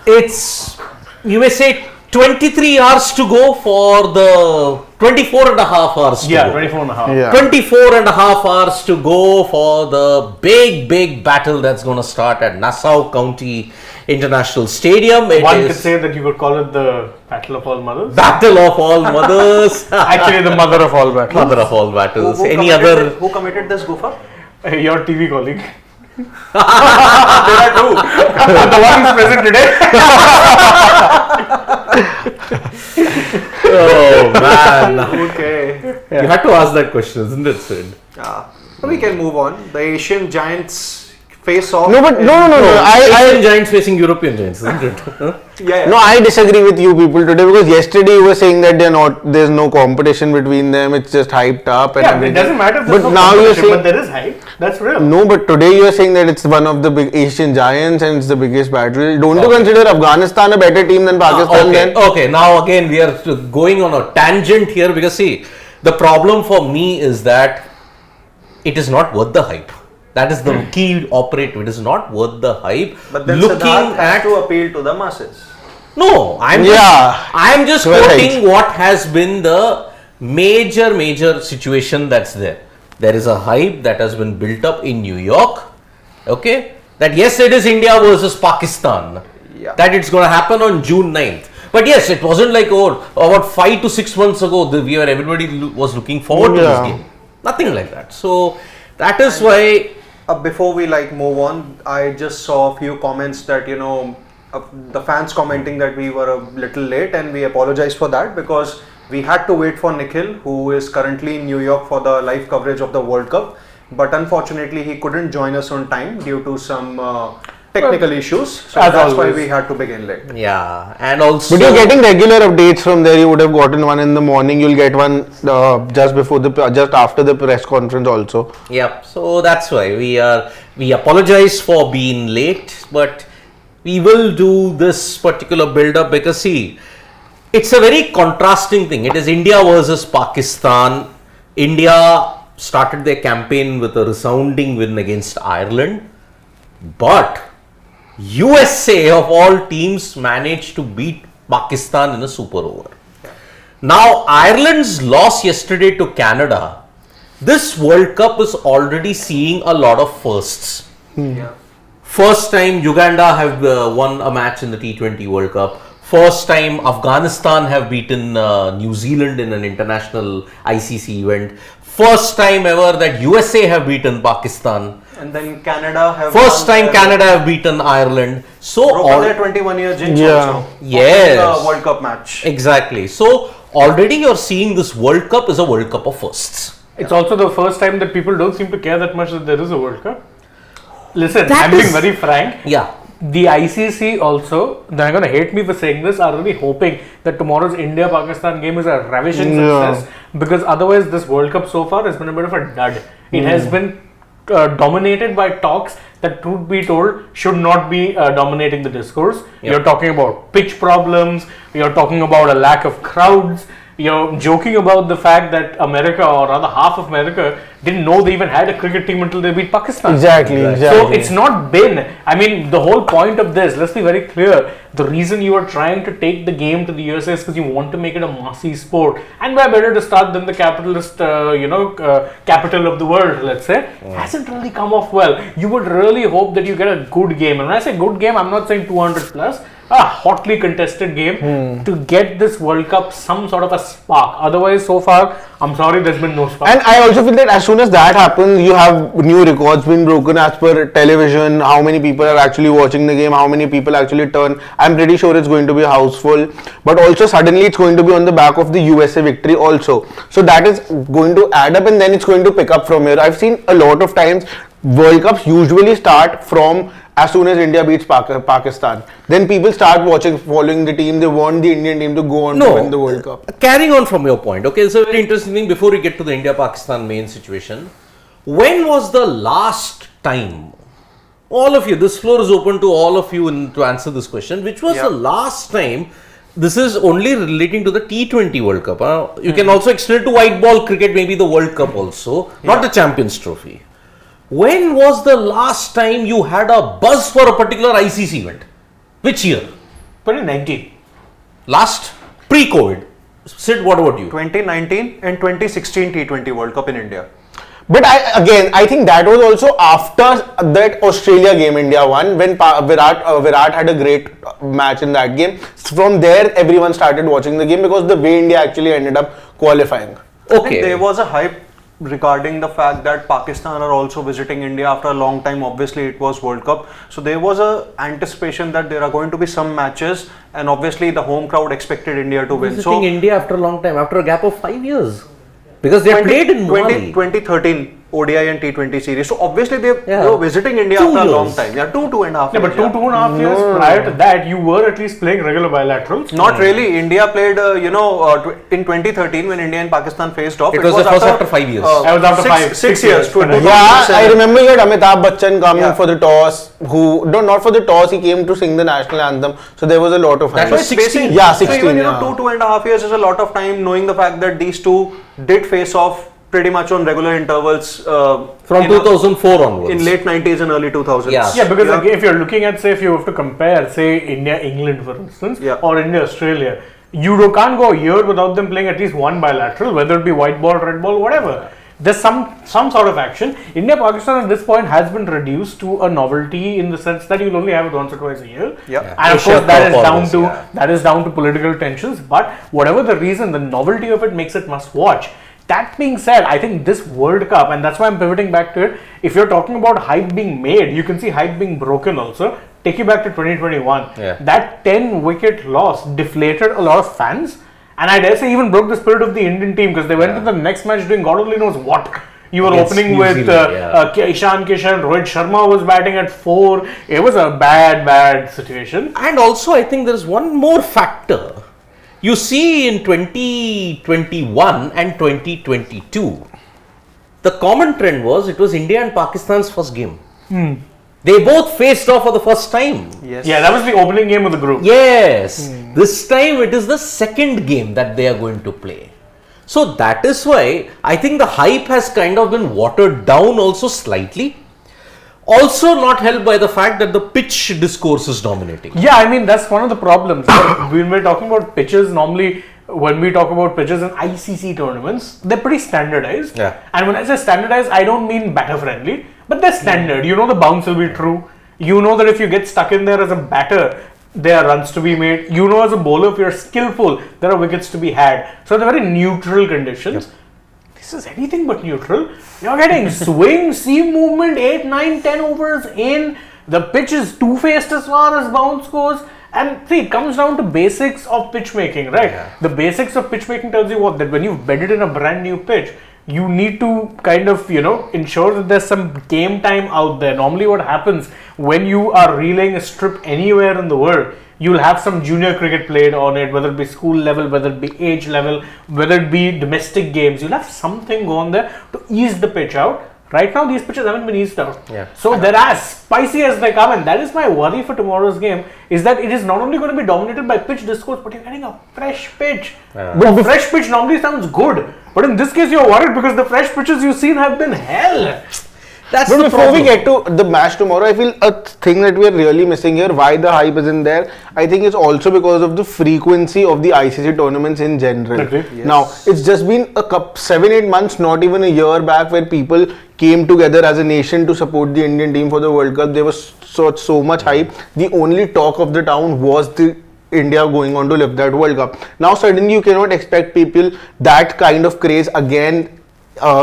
It's, you may say, 23 hours to go for the 24 and a half hours to Yeah, go. 24 and a half. Yeah. 24 and a half hours to go for the big battle that's going to start at Nassau County International Stadium. One could say that you could call it the Battle of All Mothers. Battle of all mothers. Actually, the mother of all battles. Mother of all battles. Who committed this goofer? Your TV colleague. There are two. The one who's present today. Oh man. Okay. You had to ask that question, isn't it, Sid? We can move on. The Asian Giants face off. No, but no. Asian Giants facing European Giants, isn't it? Yeah. No, I disagree with you people today because yesterday you were saying that there's no competition between them. It's just hyped up and Yeah, everything. it doesn't matter if there's But no now you're competition, saying but there is hype. That's real. no. But today you are saying that it's one of the big Asian Giants and it's the biggest battle. Don't you consider Afghanistan a better team than Pakistan? Then Okay, now again we are going on a tangent here because see, the problem for me is that it is not worth the hype. That is the key operative. It is not worth the hype. But then looking Siddharth has at to appeal to the masses. no, I'm just Right. quoting what has been the major situation that's there. There is a hype that has been built up in New York. Okay, that yes, it is India versus Pakistan. Yeah. That it's going to happen on June 9th. But yes, it wasn't like about 5 to 6 months ago where everybody was looking forward to this game. Nothing like that. So that is why. Before we move on, I just saw a few comments that the fans commenting that we were a little late, and we apologize for that because we had to wait for Nikhil, who is currently in New York for the live coverage of the World Cup. But unfortunately, he couldn't join us on time due to some technical issues. So that's why we had to begin late. Yeah, and also. But you're getting regular updates from there. You would have gotten one in the morning. You'll get one just after the press conference also. Yep. So that's why we apologize for being late, but we will do this particular build up because see, it's a very contrasting thing. It is India versus Pakistan. India started their campaign with a resounding win against Ireland, but USA of all teams managed to beat Pakistan in a super over. Now Ireland's loss yesterday to Canada, this World Cup is already seeing a lot of firsts. Yeah. First time Uganda have won a match in the T20 World Cup. First time Afghanistan have beaten New Zealand in an international ICC event. First time ever that USA have beaten Pakistan. And then Canada have First time Canada have beaten Ireland. So broken their 21-year jinx Yeah. also. Yes. The World Cup match. Exactly. So already you're seeing this World Cup is a World Cup of firsts. It's also the first time that people don't seem to care that much that there is a World Cup. Listen, That I'm being is- very frank. Yeah. The ICC also, they're going to hate me for saying this, are really hoping that tomorrow's India-Pakistan game is a ravishing success, because otherwise this World Cup so far has been a bit of a dud. It has been dominated by talks that, truth be told, should not be dominating the discourse. Yep. You're talking about pitch problems, you're talking about a lack of crowds, you're joking about the fact that America, or rather half of America, didn't know they even had a cricket team until they beat Pakistan. Exactly. So it's not been, I mean, the whole point of this, let's be very clear, the reason you are trying to take the game to the USA is because you want to make it a massy sport. And where better to start than the capitalist, capital of the world, let's say, hasn't really come off well. You would really hope that you get a good game. And when I say good game, I'm not saying 200 plus, a hotly contested game to get this World Cup some sort of a spark. Otherwise, so far, I'm sorry, there's been no spark. And I also feel that as soon as that happens, you have new records being broken as per television, how many people are actually watching the game, how many people actually turn. I'm pretty sure it's going to be a house full. But also suddenly it's going to be on the back of the USA victory also. So that is going to add up and then it's going to pick up from here. I've seen a lot of times World Cups usually start from as soon as India beats Pakistan. Then people start following the team. They want the Indian team to go on to win the World Cup. Carrying on from your point, okay, it's a very interesting thing before we get to the India-Pakistan main situation. When was the last time, all of you, this floor is open to all of you to answer this question, which was the last time, this is only relating to the T20 World Cup. You can also extend it to white ball cricket, maybe the World Cup also, not the Champions Trophy. When was the last time you had a buzz for a particular ICC event? Which year? 2019. Last pre-COVID. Sid, what about you? 2019 and 2016 T20 World Cup in India. But I think that was also after that Australia game India won, when Virat had a great match in that game. From there, everyone started watching the game because the way India actually ended up qualifying. I think there was a hype regarding the fact that Pakistan are also visiting India after a long time. Obviously, it was World Cup, so there was a anticipation that there are going to be some matches, and obviously the home crowd expected India to win. Visiting India after a long time, after a gap of 5 years. Because they played in Mali. 2013 ODI and T20 series. So obviously they were visiting India after a long time. Yeah, 2.5 years. Yeah, but 2.5 years prior to that, you were at least playing regular bilaterals. Not really. India played, in 2013 when India and Pakistan faced off. It was after 5 years. It was after 6 years. Yeah, I remember you had Amitabh Bachchan coming for the toss. Not for the toss, he came to sing the national anthem. So there was a lot of That was 16. Yeah, So 16. even 2.5 years is a lot of time, knowing the fact that these two did face off pretty much on regular intervals from 2004 onwards. in late 90s and early 2000s. Yeah, because again, if you're looking at, say, if you have to compare, say, India-England, for instance, or India-Australia, you can't go a year without them playing at least one bilateral, whether it be white ball, red ball, whatever. There's some sort of action. India-Pakistan at this point has been reduced to a novelty in the sense that you'll only have it once or twice a year. And of course, that is down to political tensions. But whatever the reason, the novelty of it makes it must watch. That being said, I think this World Cup, and that's why I'm pivoting back to it, if you're talking about hype being made, you can see hype being broken also. Take you back to 2021. That 10-wicket loss deflated a lot of fans, and I dare say even broke the spirit of the Indian team, because they went to the next match doing God only knows what. You were opening with Ishan Kishan, Rohit Sharma was batting at 4. It was a bad situation. And also, I think there's one more factor. You see, in 2021 and 2022, the common trend was it was India and Pakistan's first game. They both faced off for the first time. Yes. Yeah, that was the opening game of the group. Yes. This time it is the second game that they are going to play. So that is why I think the hype has kind of been watered down also slightly. Also not helped by the fact that the pitch discourse is dominating. Yeah, I mean, that's one of the problems. When we're talking about pitches, normally when we talk about pitches in ICC tournaments, they're pretty standardized. And when I say standardized, I don't mean batter friendly, but they're standard. You know the bounce will be true. You know that if you get stuck in there as a batter, there are runs to be made. You know as a bowler, if you're skillful, there are wickets to be had. So they're very neutral conditions. This is anything but neutral. You're getting swing, seam movement, 8, 9, 10 overs in. The pitch is two-faced as far as bounce goes. And see, it comes down to basics of pitch making, right? The basics of pitch making tells you what, that when you've bedded in a brand new pitch, you need to kind of, ensure that there's some game time out there. Normally what happens when you are relaying a strip anywhere in the world, you'll have some junior cricket played on it, whether it be school level, whether it be age level, whether it be domestic games. You'll have something going there to ease the pitch out. Right now, these pitches haven't been eased out. So they're as spicy as they come, and that is my worry for tomorrow's game, is that it is not only going to be dominated by pitch discourse, but you're getting a fresh pitch. But fresh pitch normally sounds good, but in this case, you're worried because the fresh pitches you've seen have been hell. But before we get to the match tomorrow, I feel a thing that we are really missing here, why the hype isn't there, I think it's also because of the frequency of the ICC tournaments in general. Now, it's just been 7-8 months, not even a year back, where people came together as a nation to support the Indian team for the World Cup. There was so much hype. The only talk of the town was the India going on to lift that World Cup. Now, suddenly you cannot expect people that kind of craze again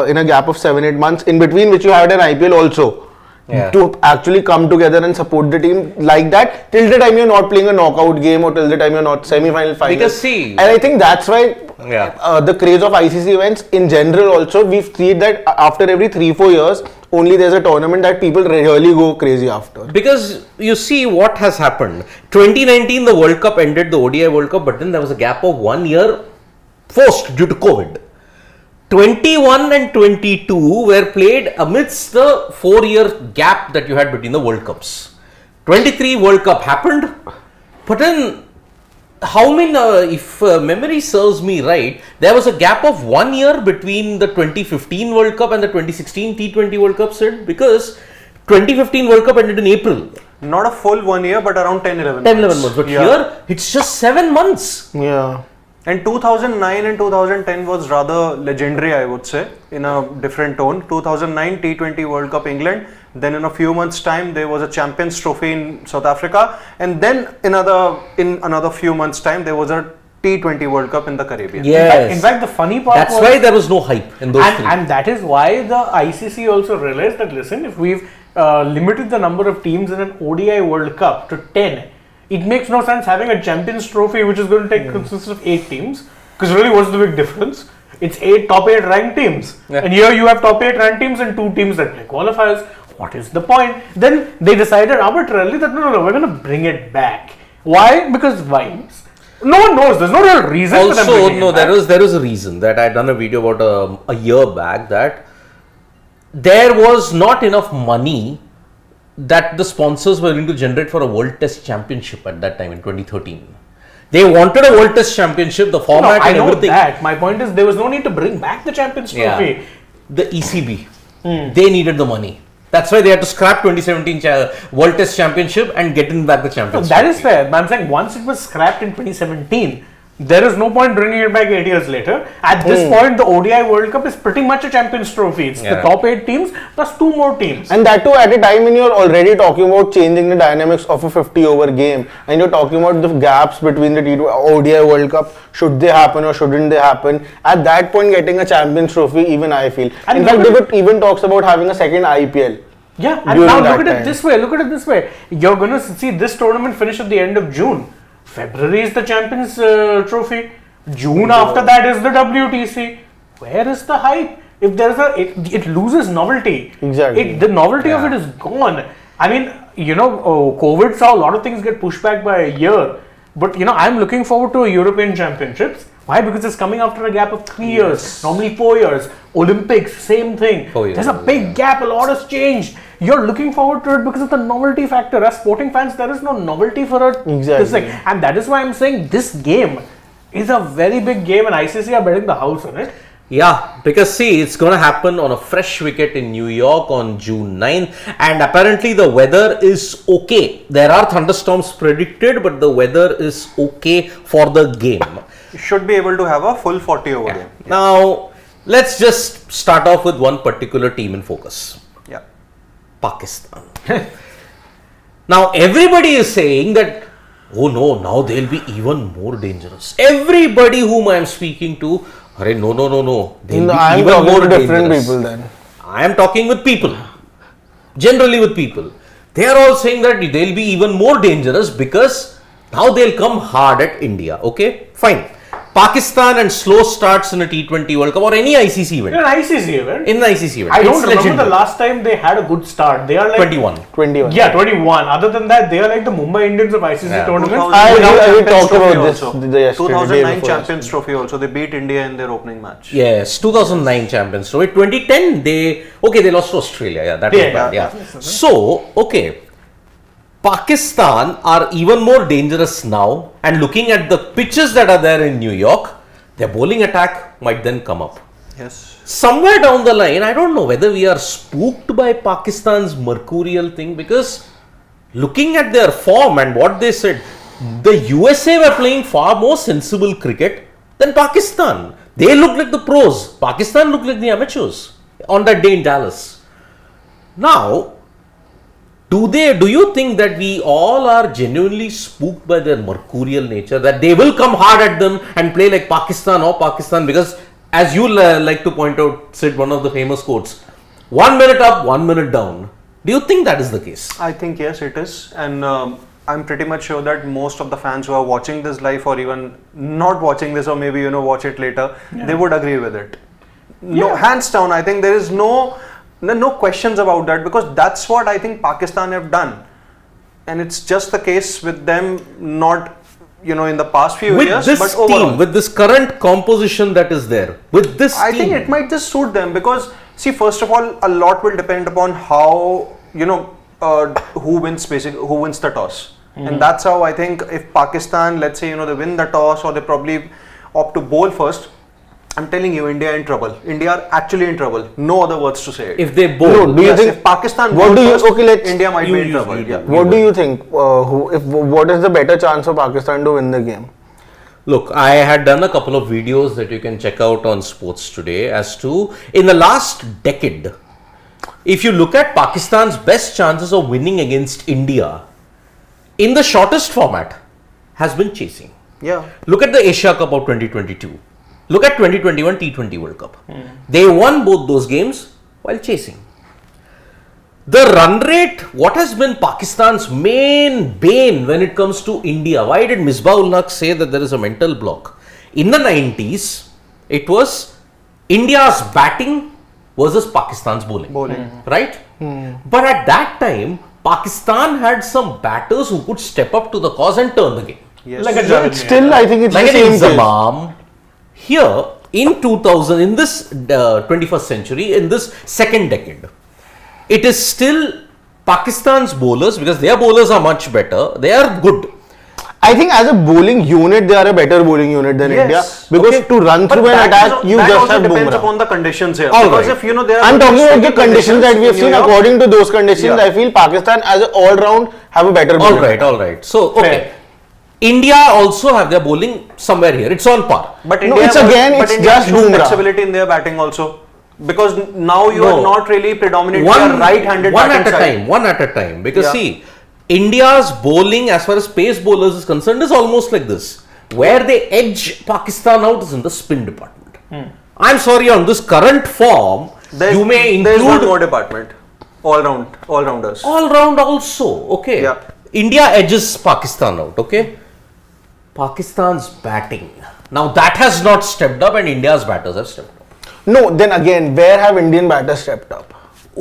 in a gap of 7-8 months, in between which you had an IPL also, to actually come together and support the team like that till the time you're not playing a knockout game or till the time you're not semi-final, final. Because see, and I think that's why the craze of ICC events in general also, we've seen that after every 3-4 years only there's a tournament that people really go crazy after. Because you see what has happened. 2019 the World Cup ended, the ODI World Cup, but then there was a gap of 1 year forced due to COVID. 21 and 22 were played amidst the 4-year gap that you had between the World Cups. 23 World Cup happened, but then how many, if memory serves me right, there was a gap of 1 year between the 2015 World Cup and the 2016 T20 World Cup, Sid, because 2015 World Cup ended in April. not a full 1 year, but around 10-11 10, 11 months. But here, it's just 7 months. Yeah. And 2009 and 2010 was rather legendary, I would say, in a different tone. 2009 T20 World Cup England, then in a few months' time there was a Champions Trophy in South Africa, and then in another few months' time there was a T20 World Cup in the Caribbean. Yes. In fact, the funny part That's was, why there was no hype in those three. and that is why the ICC also realized that, listen, if we've limited the number of teams in an ODI World Cup to 10, it makes no sense having a Champions Trophy which is going to consist of 8 teams, because really what's the big difference? It's 8 top 8 ranked teams, and here you have top 8 ranked teams and 2 teams that play qualifiers. What is the point? Then they decided arbitrarily that no, we're going to bring it back. Why? Because vibes. No one knows. There's no real reason for them Also, bringing no, it back. there is a reason that I had done a video about a year back that there was not enough money that the sponsors were going to generate for a World Test Championship at that time in 2013. They wanted a World Test Championship, the format I and know everything. that. My point is there was no need to bring back the Champions Trophy. The ECB, they needed the money. That's why they had to scrap 2017 World Test Championship and get in back the Champions That is fair. But I'm saying once it was scrapped in 2017, there is no point bringing it back 8 years later. At this point, the ODI World Cup is pretty much a Champions Trophy. It's the top 8 teams plus 2 more teams. And that too at a time when you're already talking about changing the dynamics of a 50-over game, and you're talking about the gaps between the ODI World Cup, should they happen or shouldn't they happen? At that point, getting a Champions Trophy, even I feel. And in fact, there were even talks about having a second IPL. Yeah, and now look at it this way. Look at it this way. You're going to see this tournament finish at the end of June. February is the Champions Trophy. June after that is the WTC. Where is the hype? If there's it loses novelty. Exactly. The novelty of it is gone. I mean, COVID saw a lot of things get pushed back by a year. But I'm looking forward to a European Championships. Why? Because it's coming after a gap of 3 years, normally 4 years. Olympics, same thing. 4 years. There's a big gap, a lot has changed. You're looking forward to it because of the novelty factor. As sporting fans, there is no novelty for it. Exactly. This thing. And that is why I'm saying this game is a very big game and ICC are betting the house on it. Yeah, because see, it's going to happen on a fresh wicket in New York on June 9th, and apparently the weather is okay. There are thunderstorms predicted, but the weather is okay for the game. You should be able to have a full 40 over game. Now, let's just start off with one particular team in focus. Yeah. Pakistan. Now, everybody is saying that, oh no, now they'll be even more dangerous. Everybody whom I am speaking to, no. They'll be I'm even talking more to different dangerous. people then. I am talking with people. Generally with people. They are all saying that they'll be even more dangerous because now they'll come hard at India. Okay, fine. Pakistan and slow starts in a T20 World Cup or any ICC event. In an ICC event. In the ICC event. I don't It's remember legendary. the last time they had a good start. They are like 21. 21. Yeah, 21. Other than that, they are like the Mumbai Indians of ICC Yeah. tournaments. I talked Trophy about this also. the yesterday. 2009 before Champions Trophy also. They beat India in their opening match. Yes, 2009 champions. So, 2010 they lost to Australia. Yeah, that was bad. Yeah. So, okay. Pakistan are even more dangerous now, and looking at the pitches that are there in New York, their bowling attack might then come up. Yes. Somewhere down the line, I don't know whether we are spooked by Pakistan's mercurial thing, because looking at their form and what they said, the USA were playing far more sensible cricket than Pakistan. They looked like the pros. Pakistan looked like the amateurs on that day in Dallas. Now, do you think that we all are genuinely spooked by their mercurial nature, that they will come hard at them and play like Pakistan or Pakistan? Because as you like to point out, Sid, one of the famous quotes, 1 minute up, 1 minute down. Do you think that is the case? I think yes, it is. And I'm pretty much sure that most of the fans who are watching this live or even not watching this or maybe watch it later, they would agree with it. No, hands down, I think there is no questions about that, because that's what I think Pakistan have done, and it's just the case with them, not in the past few With years, this but team, overall. with this current composition that is there, with this I team, think it might just suit them, because see, first of all, a lot will depend upon how who wins the toss, and that's how I think if Pakistan, let's say they win the toss or they probably opt to bowl first, I'm telling you, India in trouble. India are actually in trouble. No other words to say it. If they bowl, No, do you Yes, think if Pakistan what bowl do you first, okay? Let's India might you be in use trouble. you Yeah. do. what do you think? What is the better chance for Pakistan to win the game? look, I had done a couple of videos that you can check out on Sports Today as to in the last decade, if you look at Pakistan's best chances of winning against India in the shortest format has been chasing. Yeah. Look at the Asia Cup of 2022. Look at 2021 T20 World Cup. They won both those games while chasing. The run rate, what has been Pakistan's main bane when it comes to India? Why did Misbah-ul Haq say that there is a mental block? In the 90s, it was India's batting versus Pakistan's bowling. Right? But at that time, Pakistan had some batters who could step up to the cause and turn the game. Yes. Like a It's Jadeja. still, I think it's Like the an same case. Inzamam. Here, in 2000, in this 21st century, in this second decade, it is still Pakistan's bowlers, because their bowlers are much better, they are good. I think as a bowling unit, they are a better bowling unit than Yes. India. Because Okay. to run But through an that attack, is- you that just also have depends Bumrah. upon the conditions here. All because right. if you know there are I'm talking about the sticky conditions that we have in seen. New York, According to those conditions, Yeah. I feel Pakistan as an all-round have a better bowling. All right. So, okay. Fair. India also have their bowling somewhere here. It's on par. But No, India it's was- again, but it's India just shows Bumrah. flexibility in their batting also. Because now you No. are not really predominantly One a right-handed one batting at a side. time. One at a time. Because Yeah. see, India's bowling as far as pace bowlers is concerned is almost like this. Where they edge Pakistan out is in the spin department. I'm sorry, on this current form, you may There's one include more department. All-rounders. all round also. Okay. Yeah. India edges Pakistan out. Okay. Pakistan's batting. Now that has not stepped up, and India's batters have stepped up. No, then again, where have Indian batters stepped up?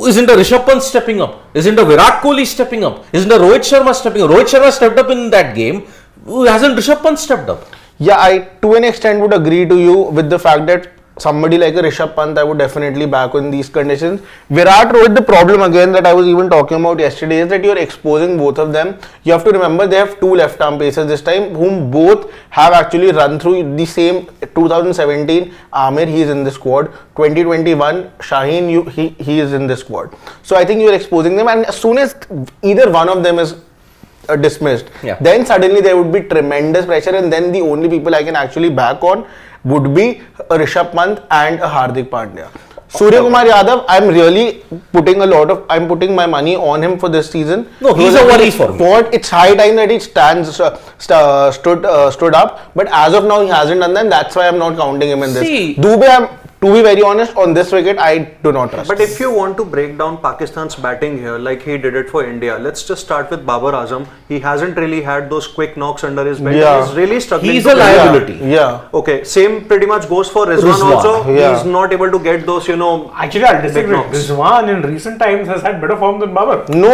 Isn't a Rishabh Pant stepping up? Isn't a Virat Kohli stepping up? Isn't a Rohit Sharma stepping up? Rohit Sharma stepped up in that game. Hasn't Rishabh Pant stepped up? Yeah, I to an extent would agree to you with the fact that somebody like a Rishabh Pant, I would definitely back in these conditions. Virat Rohit, the problem again that I was even talking about yesterday is that you're exposing both of them. You have to remember they have two left-arm pacers this time, whom both have actually run through the same 2017. Amir, he is in the squad. 2021, Shaheen, he is in the squad. So I think you're exposing them, and as soon as either one of them is dismissed, Yeah. then suddenly there would be tremendous pressure, and then the only people I can actually back on would be a Rishabh Pant and a Hardik Pandya. Surya Kumar Yadav, I'm putting my money on him for this season. No, he's a worry for me. It's high time that he stood up, but as of now he hasn't done that. That's why I'm not counting him in this. See- Dubey, to be very honest, on this wicket I do not trust. But if you want to break down Pakistan's batting here, like he did it for India, let's just start with Babar Azam. He hasn't really had those quick knocks under his belt. Yeah. He's really struggling. He's to a get- liability. Yeah. Okay, same pretty much goes for Rizwan Rizwan, also. yeah. He's not able to get those, Actually, I'll disagree. knocks. Rizwan in recent times has had better form than Babar. No.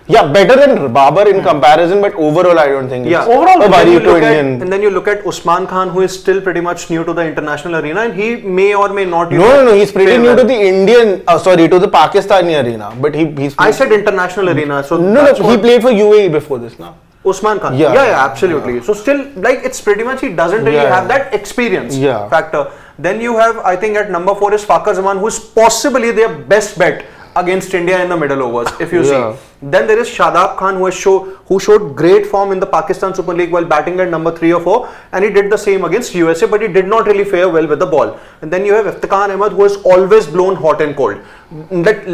Yeah, better than Babar in comparison, but overall I don't think Yeah, it's Overall, a then worry you to look at, Indian. and then you look at Usman Khan, who is still pretty much new to the international arena, and he may or may not. No, he's pretty play new well. to the to the Pakistani arena, but he's. I said international arena, so no, that's he what- played for UAE before this now. Usman Khan. Yeah. Yeah, absolutely. So still, like, it's pretty much he doesn't really Yeah. have that experience Yeah. factor. Then you have, I think, at number 4 is Fakhar Zaman, who is possibly their best bet against India in the middle overs, if you Yeah. see. Then there is Shadab Khan, who showed great form in the Pakistan Super League while batting at number 3 or 4, and he did the same against USA, but he did not really fare well with the ball. And then you have Iftikhar Ahmed, who has always blown hot and cold.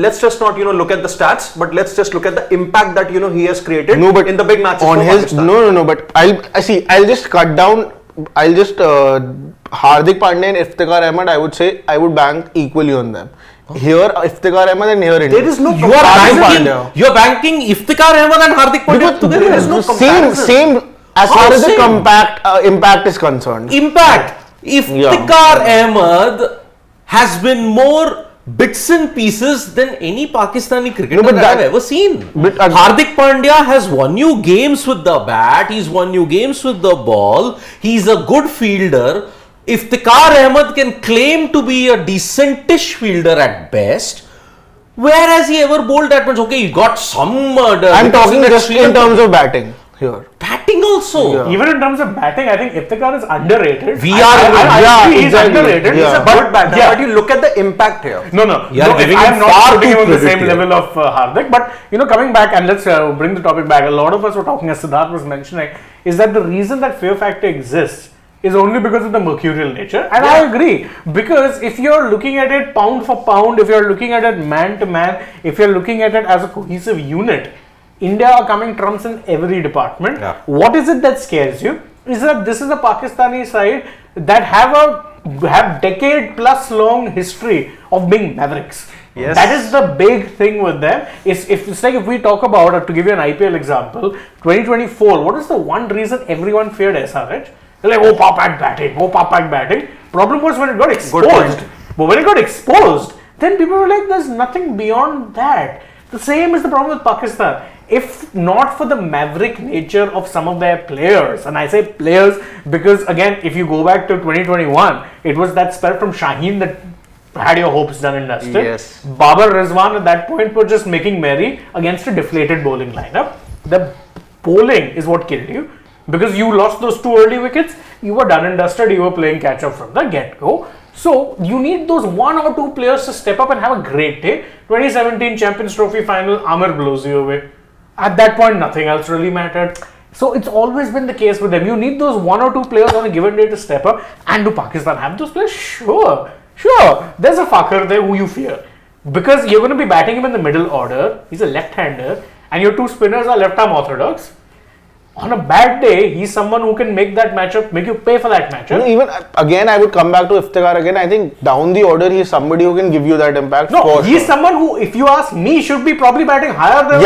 Let's just not look at the stats, but let's just look at the impact that he has created in the big matches on for his Pakistan. no. But I'll just cut down. I'll just Hardik Pandya and Iftikhar Ahmed. I would say I would bank equally on them. Here Iftikhar Ahmed and here India. There is no You are Hardik banking. Pandya. You are banking Iftikhar Ahmed and Hardik Pandya Because together. there is no same comparison. as How far as the same? impact is concerned. Impact. Iftikhar Ahmed has been more bits and pieces than any Pakistani cricketer No, but that that- I've ever seen. but- Hardik Pandya has won you games with the bat. He's won you games with the ball. He's a good fielder. Iftikhar Ahmed can claim to be a decentish fielder at best. Where has he ever bowled that much? Okay, he got some. I'm talking just in terms of batting. here. Batting also. Yeah. Even in terms of batting, I think Iftikhar is underrated. We I are- agree he's exactly. underrated. Yeah. He's a good batter, but you look at the impact here. No. You are giving I'm him not far putting too him on the credit same here. level of Hardik. But coming back and let's bring the topic back. A lot of us were talking, as Siddharth was mentioning, is that the reason that fear factor exists is only because of the mercurial nature, and I agree, because if you're looking at it pound for pound, if you're looking at it man to man, if you're looking at it as a cohesive unit, India are coming trumps in every department. Yeah. What is it that scares you? Is that this is a Pakistani side that have decade plus long history of being mavericks. Yes. That is the big thing with them. It's like if we talk about, to give you an IPL example, 2024, what is the one reason everyone feared SRH? They're like, oh, Papak batting. Problem was when it got exposed. But when it got exposed, then people were like, there's nothing beyond that. The same is the problem with Pakistan. If not for the maverick nature of some of their players, and I say players because again, if you go back to 2021, it was that spell from Shaheen that had your hopes done and dusted. Yes. Babar Rizwan at that point were just making merry against a deflated bowling lineup. The bowling is what killed you. Because you lost those 2 early wickets, you were done and dusted, you were playing catch up from the get-go. So, you need those 1 or 2 players to step up and have a great day. 2017 Champions Trophy final, Amir blows you away. At that point, nothing else really mattered. So, it's always been the case with them. You need those 1 or 2 players on a given day to step up. And do Pakistan have those players? Sure. There's a fucker there who you fear. Because you're going to be batting him in the middle order. He's a left-hander. And your 2 spinners are left-arm orthodox. On a bad day, he's someone who can make that matchup, make you pay for that matchup. Even again, I would come back to Iftikhar again. I think down the order, he's somebody who can give you that impact. No, he's someone who, if you ask me, should be probably batting higher than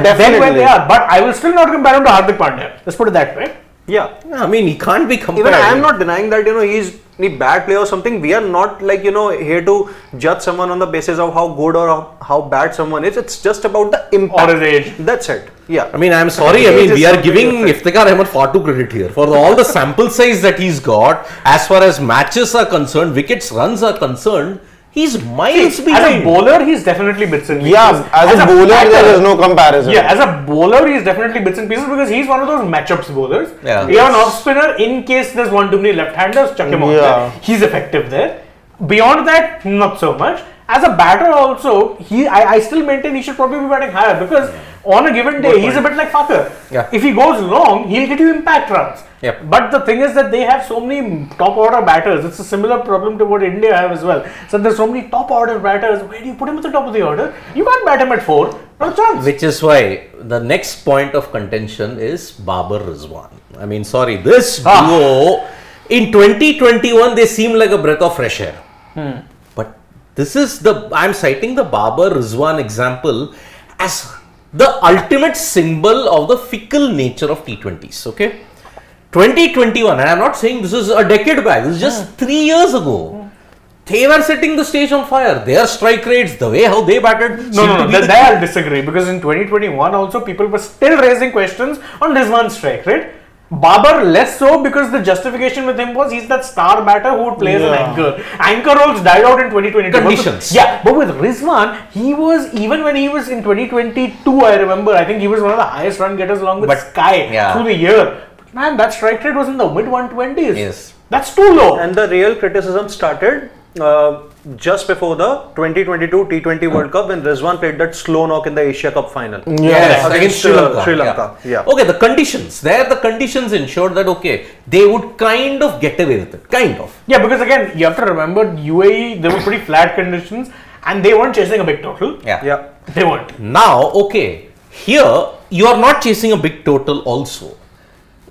definitely. than when they are. But I will still not compare him to Hardik Pandya. Let's put it that way. Yeah. I mean, he can't be compared. Even I am not denying that he's a bad player or something. We are not like here to judge someone on the basis of how good or how bad someone is. It's just about the impact. Or his age. That's it. Yeah. I mean, I'm sorry. I mean, we are giving Iftikhar Ahmed far too credit here for all the sample size that he's got. As far as matches are concerned, wickets, runs are concerned, he's miles behind. As a bowler, he's definitely bits and pieces. Yeah, as a bowler, there is no comparison. Yeah, as a bowler, he's definitely bits and pieces because he's one of those matchups bowlers. Yeah. You have an off spinner, in case there's one too many left-handers, chuck him out there. He's effective there. Beyond that, not so much. As a batter also, I still maintain he should probably be batting higher because on a given day, he's a bit like Fakar. Yeah. If he goes long, he'll get you impact runs. Yep. But the thing is that they have so many top order batters. It's a similar problem to what India have as well. So there's so many top order batters. Where do you put him at the top of the order? You can't bat him at 4. No chance. Which is why the next point of contention is Babar Rizwan. I mean, sorry, this duo in 2021 they seem like a breath of fresh air. But this is I'm citing the Babar Rizwan example as the ultimate symbol of the fickle nature of T20s. Okay, 2021, and I'm not saying this is a decade back. This is just 3 years ago. They were setting the stage on fire. Their strike rates, the way how they batted. No, there I'll disagree because in 2021 also people were still raising questions on Rizwan's strike rate. Babar less so because the justification with him was he's that star batter who would play as an anchor. Anchor roles died out in 2022. Conditions. But with Rizwan, he was, even when he was in 2022, I remember, I think he was one of the highest run getters along with Sky through the year. But man, that strike rate was in the mid 120s. Yes. That's too low. And the real criticism started just before the 2022 T20 World Cup when Rizwan played that slow knock in the Asia Cup final. Yes, Against Sri Lanka. Yeah. Okay, the conditions. There, the conditions ensured that they would kind of get away with it. Kind of. Yeah, because again, you have to remember UAE, there were pretty flat conditions and they weren't chasing a big total. Yeah. They weren't. Now, here you are not chasing a big total also.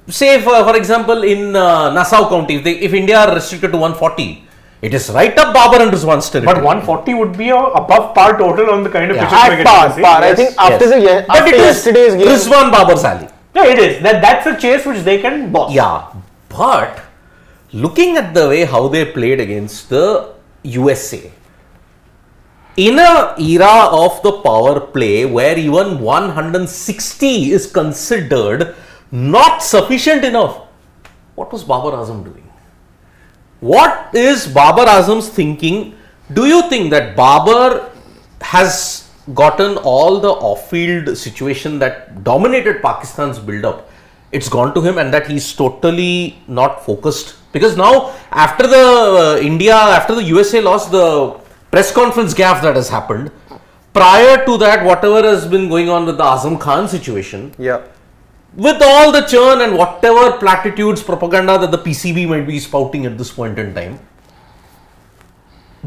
Say, for example, in Nassau County, if India are restricted to 140, it is right up Babar and Rizwan's territory. But 140 would be a above par total on the kind of pitches we're getting to see. I think after yesterday's game, Rizwan Babar's alley. Yeah, it is. That's a chase which they can boss. Yeah, but looking at the way how they played against the USA, in a era of the power play where even 160 is considered not sufficient enough, what was Babar Azam doing? What is Babar Azam's thinking? Do you think that Babar has gotten all the off-field situation that dominated Pakistan's build-up it's gone to him and that he's totally not focused. Because now, after the USA lost, the press conference gaffe that has happened, prior to that, whatever has been going on with the Azam Khan situation, with all the churn and whatever platitudes, propaganda that the PCB might be spouting at this point in time,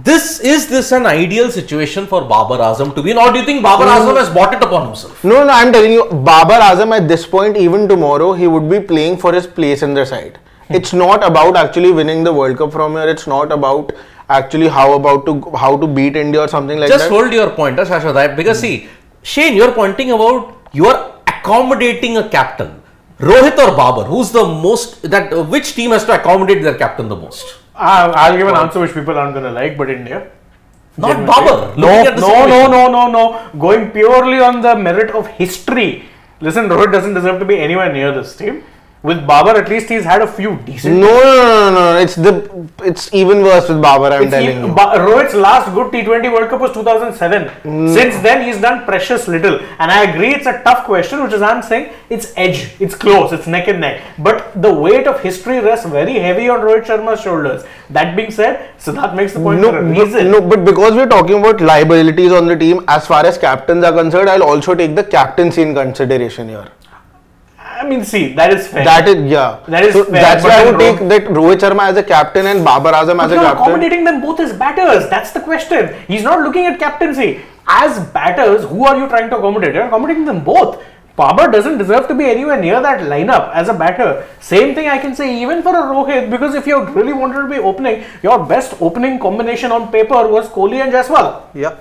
is this an ideal situation for Babar Azam to be in, or do you think Babar Azam has bought it upon himself? No, I'm telling you, Babar Azam at this point, even tomorrow, he would be playing for his place in the side. It's not about actually winning the World Cup from here. It's not about actually how to beat India or something like Just that. Just hold your point, Shashwat, because see, Shane, you're pointing about you are accommodating a captain. Rohit or Babar, who's the most, which team has to accommodate their captain the most? I'll give an answer which people aren't going to like, but India. Not Babar. No. Going purely on the merit of history. Listen, Rohit doesn't deserve to be anywhere near this team. With Babar, at least he's had a few decent. No. It's even worse with Babar. I'm telling you. Rohit's last good T20 World Cup was 2007. Since then, he's done precious little. And I agree, it's a tough question, which is I'm saying it's edge, it's close, it's neck and neck. But the weight of history rests very heavy on Rohit Sharma's shoulders. That being said, Siddharth makes the point for a reason. No, but because we're talking about liabilities on the team, as far as captains are concerned, I'll also take the captaincy in consideration here. I mean, see, that is fair. That is fair. That's why I would take that Rohit Sharma as a captain and Babar Azam as a captain. Accommodating them both as batters. That's the question. He's not looking at captaincy. As batters, who are you trying to accommodate? You're accommodating them both. Babar doesn't deserve to be anywhere near that lineup as a batter. Same thing I can say even for a Rohit, because if you really wanted to be opening, your best opening combination on paper was Kohli and Jaiswal. Yeah.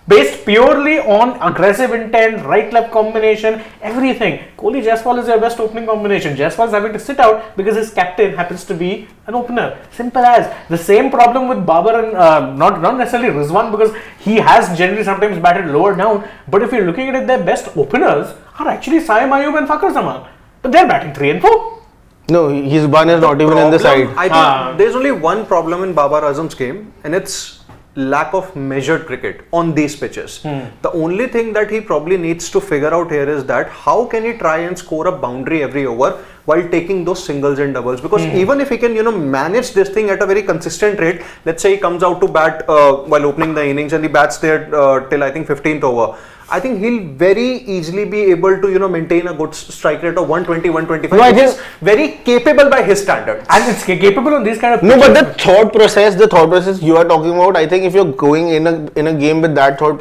Based purely on aggressive intent, right-left combination, everything. Kohli Jaiswal is your best opening combination. Jaiswal is having to sit out because his captain happens to be an opener. Simple as. The same problem with Babar and not necessarily Rizwan, because he has generally sometimes batted lower down. But if you're looking at it, their best openers are actually Saim Ayub and Fakhar Zaman. But they're batting 3 and 4. No, his bun is not even in the side. I think there's only one problem in Babar Azam's game, and it's lack of measured cricket on these pitches. The only thing that he probably needs to figure out here is that how can he try and score a boundary every over while taking those singles and doubles, because even if he can manage this thing at a very consistent rate, let's say he comes out to bat while opening the innings and he bats there till I think 15th over, I think he'll very easily be able to maintain a good strike rate of 120, 125. No, I which is very capable by his standards. And it's capable on these kind of pitches. No, but the thought process you are talking about, I think if you're going in a game with that thought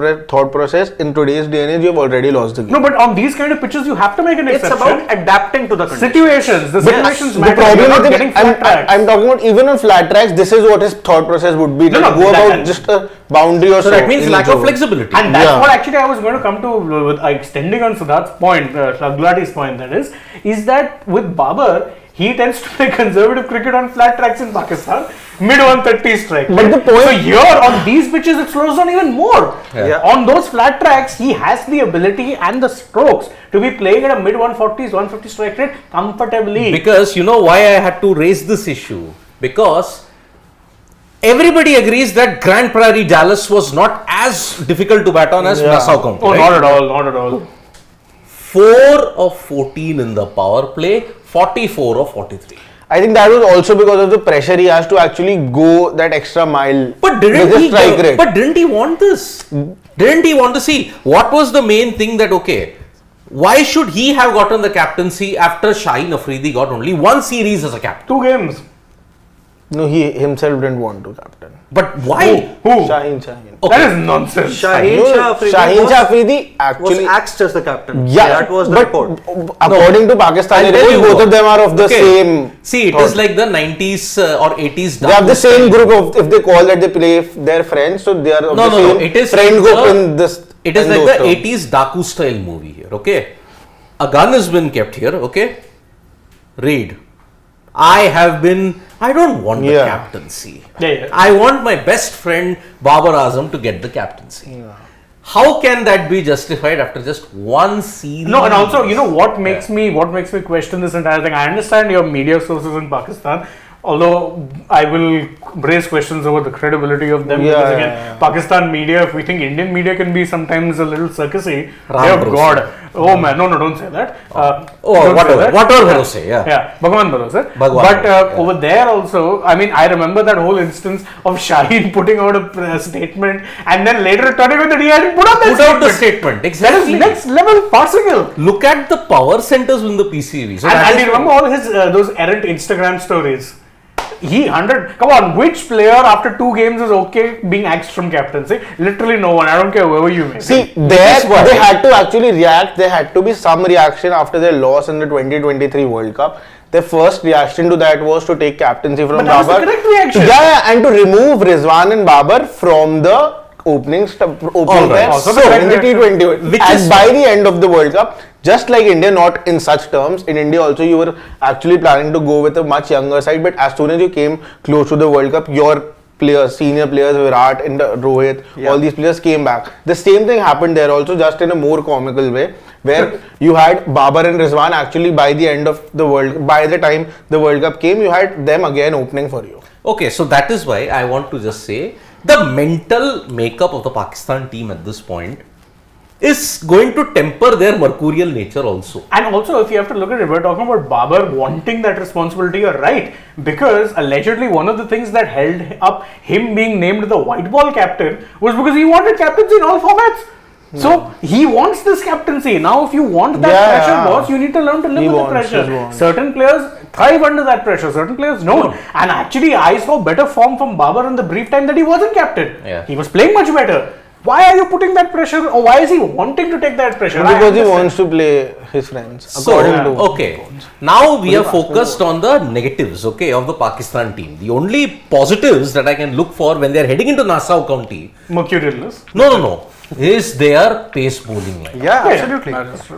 process, in today's day and age, you've already lost the game. No, but on these kind of pitches, you have to make an exception. It's about adapting to the situations. The situations matter. The problem is I'm talking about even on flat tracks, this is what his thought process would be. Go about just a boundary or so. That means lack of flexibility. And that's what actually I was going to come to with extending on Siddharth's point, Shaglati's point, that is that with Babar, he tends to play conservative cricket on flat tracks in Pakistan, mid 130 strike. But the point, so here on these pitches, it slows down even more. Yeah. On those flat tracks, he has the ability and the strokes to be playing at a mid 140s, 150 strike rate comfortably. Because you know why I had to raise this issue? Because everybody agrees that Grand Prairie Dallas was not as difficult to bat on as Nassau County. Oh, right? Not at all. 4 of 14 in the power play, 44 of 43. I think that was also because of the pressure he has to actually go that extra mile. But didn't he want this? Didn't he want to see? What was the main thing that, why should he have gotten the captaincy after Shaheen Afridi got only one series as a captain? 2 games. No, he himself didn't want to captain. But why? Who? Shaheen. That is nonsense. Shaheen Afridi actually was axed as the captain. Yeah, that was the report. According to Pakistani reports, both of them are of the same. See, it is like the 90s or 80s. They have the same group of, if they call that they play their friends, so they are of the same it is friend group in this. It is like the 80s Daku style movie here, A gun has been kept here, Read. I don't want the captaincy. I want my best friend Babar Azam to get the captaincy. Yeah. How can that be justified after just one series? No, and also, what makes me question this entire thing? I understand your media sources in Pakistan although I will raise questions over the credibility of them, because again, Pakistan media, if we think Indian media can be sometimes a little circusy, oh God, oh man, no, don't say that. Whatever Bharose, yeah, Bhagwan Bharose. But over there also, I mean, I remember that whole instance of Shaheen putting out a statement and then later turning out that he hadn't put out the statement. Exactly. That is next level farcical. Look at the power centers in the PCV. So and you remember all his those errant Instagram stories. Come on, which player after 2 games is okay being axed from captaincy? Literally no one. I don't care whoever you make. See, they had to actually react. There had to be some reaction after their loss in the 2023 World Cup. Their first reaction to that was to take captaincy from Babar. Babar. That was the correct reaction. Yeah, and to remove Rizwan and Babar from the opening pair in the T20. And by the end of the World Cup, just like India, not in such terms, in India also you were actually planning to go with a much younger side, but as soon as you came close to the World Cup, your players, senior players, Virat and Rohit, all these players came back. The same thing happened there also, just in a more comical way, where you had Babar and Rizwan actually by the time the World Cup came, you had them again opening for you. Okay, so that is why I want to just say the mental makeup of the Pakistan team at this point is going to temper their mercurial nature also. And also, if you have to look at it, we're talking about Babar wanting that responsibility, you're right. Because allegedly one of the things that held up him being named the white ball captain was because he wanted captaincy in all formats. So he wants this captaincy. Now if you want that pressure, boss, you need to learn to live with the pressure. Certain players thrive under that pressure, certain players don't. And actually I saw better form from Babar in the brief time that he wasn't captain. He was playing much better. Why are you putting that pressure, or why is he wanting to take that pressure? Because he wants to play his friends. Now we are focused on the negatives, of the Pakistan team. The only positives that I can look for when they are heading into Nassau County. Mercurialness. No. Is their pace bowling lineup. Yeah, absolutely.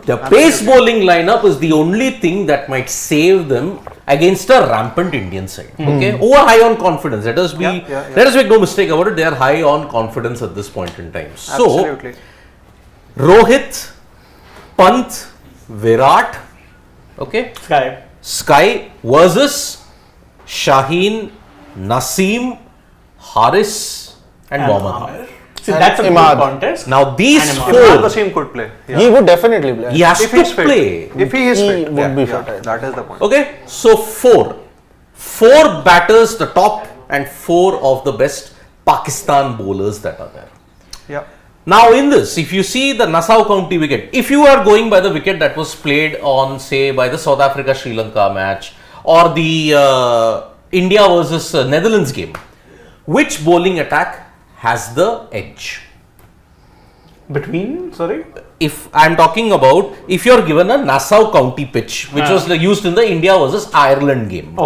The pace bowling lineup is the only thing that might save them against a rampant Indian side. Okay, over high on confidence. Let us make no mistake about it. They are high on confidence at this point in time. So, Rohit, Pant, Virat, Sky versus Shaheen, Naseem, Haris, and Mohammad. See, that's a good contest. Now these four, Naseem could play. He would definitely play. He has to play. If he is fit, he would be fit. That is the point. Okay, so four batters, the top, and 4 of the best Pakistan bowlers that are there. Yeah. Now in this, if you see the Nassau County wicket, if you are going by the wicket that was played on, say, by the South Africa-Sri Lanka match or the India versus Netherlands game, which bowling attack has the edge? If I'm talking about, if you're given a Nassau County pitch, which was used in the India versus Ireland game.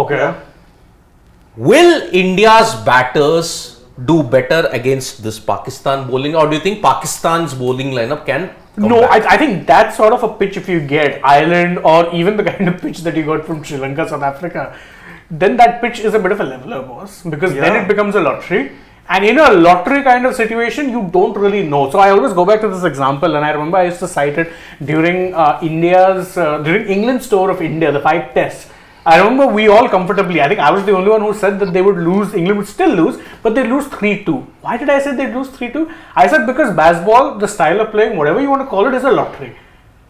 Will India's batters do better against this Pakistan bowling, or do you think Pakistan's bowling lineup can come back? I think that sort of a pitch, if you get Ireland or even the kind of pitch that you got from Sri Lanka, South Africa, then that pitch is a bit of a leveler, boss, because then it becomes a lottery. And in a lottery kind of situation, you don't really know. So I always go back to this example, and I remember I used to cite it during during England's tour of India, the 5 tests. I remember we all comfortably, I think I was the only one who said that they would lose, England would still lose, but they'd lose 3-2. Why did I say they'd lose 3-2? I said because baseball, the style of playing, whatever you want to call it, is a lottery.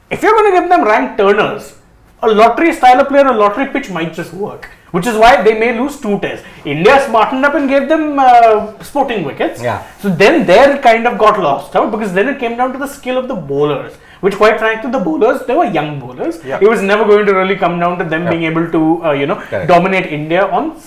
If you're going to give them ranked turners, a lottery style of play on a lottery pitch might just work. Which is why they may lose 2 tests. India smartened up and gave them sporting wickets. So then they kind of got lost out, because then it came down to the skill of the bowlers. Which, quite frankly, the bowlers, they were young bowlers. It was never going to really come down to them being able to, dominate India on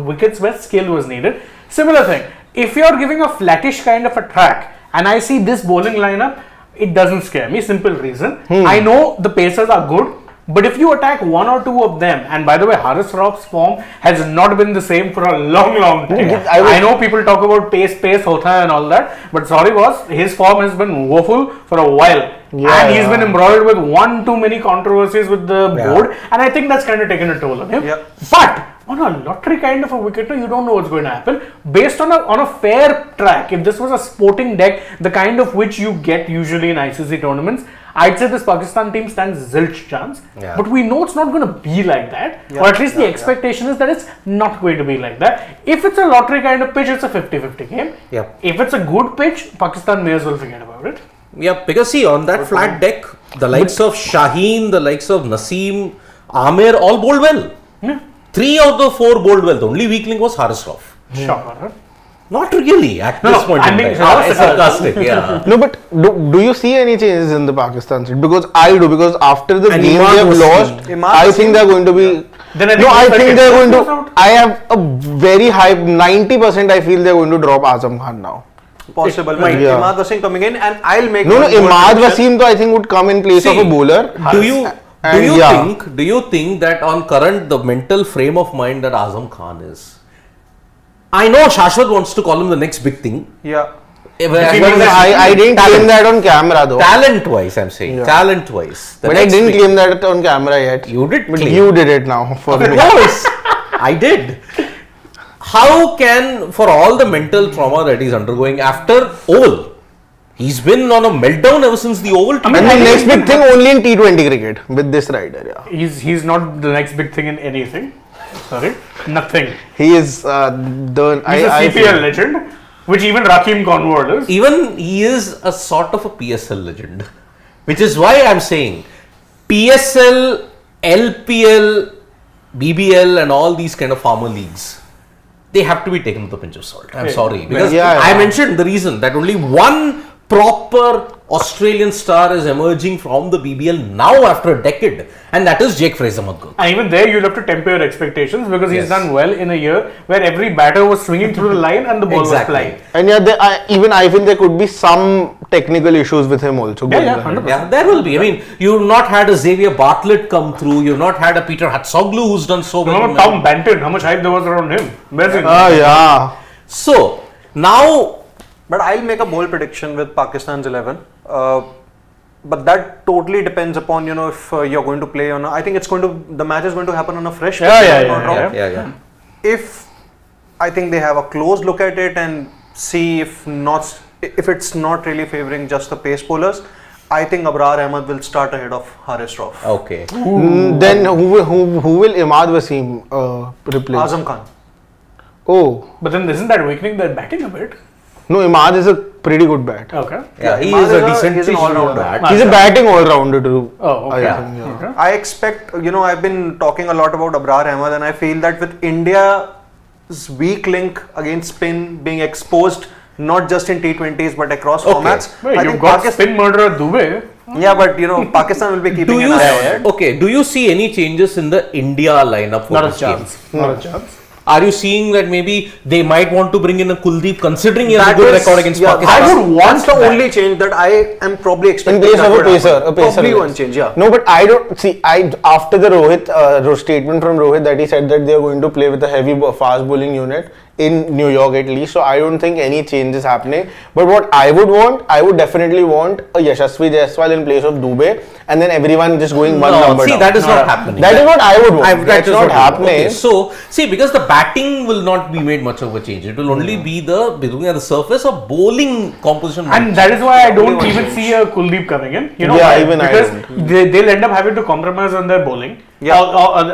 wickets where skill was needed. Similar thing. If you're giving a flattish kind of a track, and I see this bowling lineup, it doesn't scare me. Simple reason. I know the pacers are good. But if you attack 1 or 2 of them, and by the way, Haris Rauf's form has not been the same for a long time. I know people talk about pace hota and all that, but sorry boss, his form has been woeful for a while. And he's been embroiled with one too many controversies with the board, and I think that's kind of taken a toll on him. But on a lottery kind of a wicket, you don't know what's going to happen. Based on a fair track, if this was a sporting deck, the kind of which you get usually in ICC tournaments, I'd say this Pakistan team stands zilch chance. Yeah. But we know it's not going to be like that. Or at least the expectation is that it's not going to be like that. If it's a lottery kind of pitch, it's a 50-50 game. Yeah. If it's a good pitch, Pakistan may as well forget about it. Yeah, because see, on that flat deck, the likes of Shaheen, the likes of Naseem, Amir all bowled well. Yeah. 3 out of the 4 bowled well. The only weak link was Haris Rauf. Shocker. Not really at No, this point I in mean, time. I was Sarcastic, yeah. No, but do you see any changes in the Pakistan side? Because I do. Because after the And game Imad they have was lost, Imad I was think they're going to be. Then I think No, I Mustard think gets they're going forced to. out. I have a very high 90%. I feel they're going to drop Azam Khan now. Possible. It might, With yeah. Imad Wasim coming in, and I'll make No, one more Imad prediction. Wasim, though, I think would come in place of See, a bowler. Do you And do you think that on current the mental frame of mind that Azam Khan is? I know Shashwat wants to call him the next big thing. Yeah. I didn't claim that on camera though. Talent wise, I'm saying. Yeah. Talent wise. But I didn't claim that on camera yet. You did But claim. you did it now for me. Yes, I did. How can, for all the mental trauma that he's undergoing after Oval, he's been on a meltdown ever since the Oval. And the next big thing only in T20 cricket with this rider. Yeah, He's not the next big thing in anything. Sorry, nothing. he is the. He's a CPL legend, which even Rakim Conward is. Even he is a sort of a PSL legend, which is why I'm saying PSL, LPL, BBL, and all these kind of farmer leagues, they have to be taken with a pinch of salt. I'm Yeah. sorry, because Yeah, I yeah. mentioned the reason that only one proper Australian star is emerging from the BBL now after a decade, and that is Jake Fraser-McGurk. And even there, you'll have to temper your expectations because he's Yes. done well in a year where every batter was swinging through the line and the ball Exactly. was flying. And yeah, I feel there could be some technical issues with him also. going yeah, ahead. 100%. Yeah, there will be. I mean, you've not had a Xavier Bartlett come through. You've not had a Peter Hatsoglu who's done so well. Remember Tom Banton, how much hype there was around him? Where's he? Yeah. So now, But I'll make a bold prediction with Pakistan's 11. But that totally depends upon, if you're going to play on I think the match is going to happen on a fresh pitch, not wrong. yeah. If I think they have a close look at it and see if it's not really favoring just the pace bowlers, I think Abrar Ahmed will start ahead of Haris Rauf. Okay. Then who will Imad Wasim replace? Azam Khan. Oh But then isn't that weakening their batting a bit? no, Imad is a pretty good bat. Okay. Yeah, he Imad is a is a- decent he's an all-rounder. bat. He's a batting all-rounder too. Oh, okay. I think, yeah. Okay. I expect, I've been talking a lot about Abrar Ahmed, and I feel that with India's weak link against spin being exposed, not just in T20s but across formats, Wait, I you've think got spin murderer Dubey. Yeah, but Pakistan will be keeping an eye on it. Do you see any changes in the India lineup for Not a this game? chance. Not a chance. Are you seeing that maybe they might want to bring in a Kuldeep, considering he has a That good is- record against yeah, Pakistan? I would want That's the that. only change that I am probably In expecting. place that of a would pacer, happen. a pacer. Probably yes. one change, yeah. No, but I don't see. After the Rohit statement from Rohit that he said that they are going to play with a heavy fast bowling unit in New York at least. So I don't think any change is happening. But what I would definitely want a Yashasvi Jaiswal in place of Dubey, and then everyone just going one number see, down. that is not happening. That is what I would want. That That's is not what happening. Okay, so, see, because the batting will not be made much of a change. It will only be looking at the surface of bowling composition. And that is why I don't one even change. see a Kuldeep coming in. You know Yeah, why? even I because don't. they'll end up having to compromise on their bowling Yeah.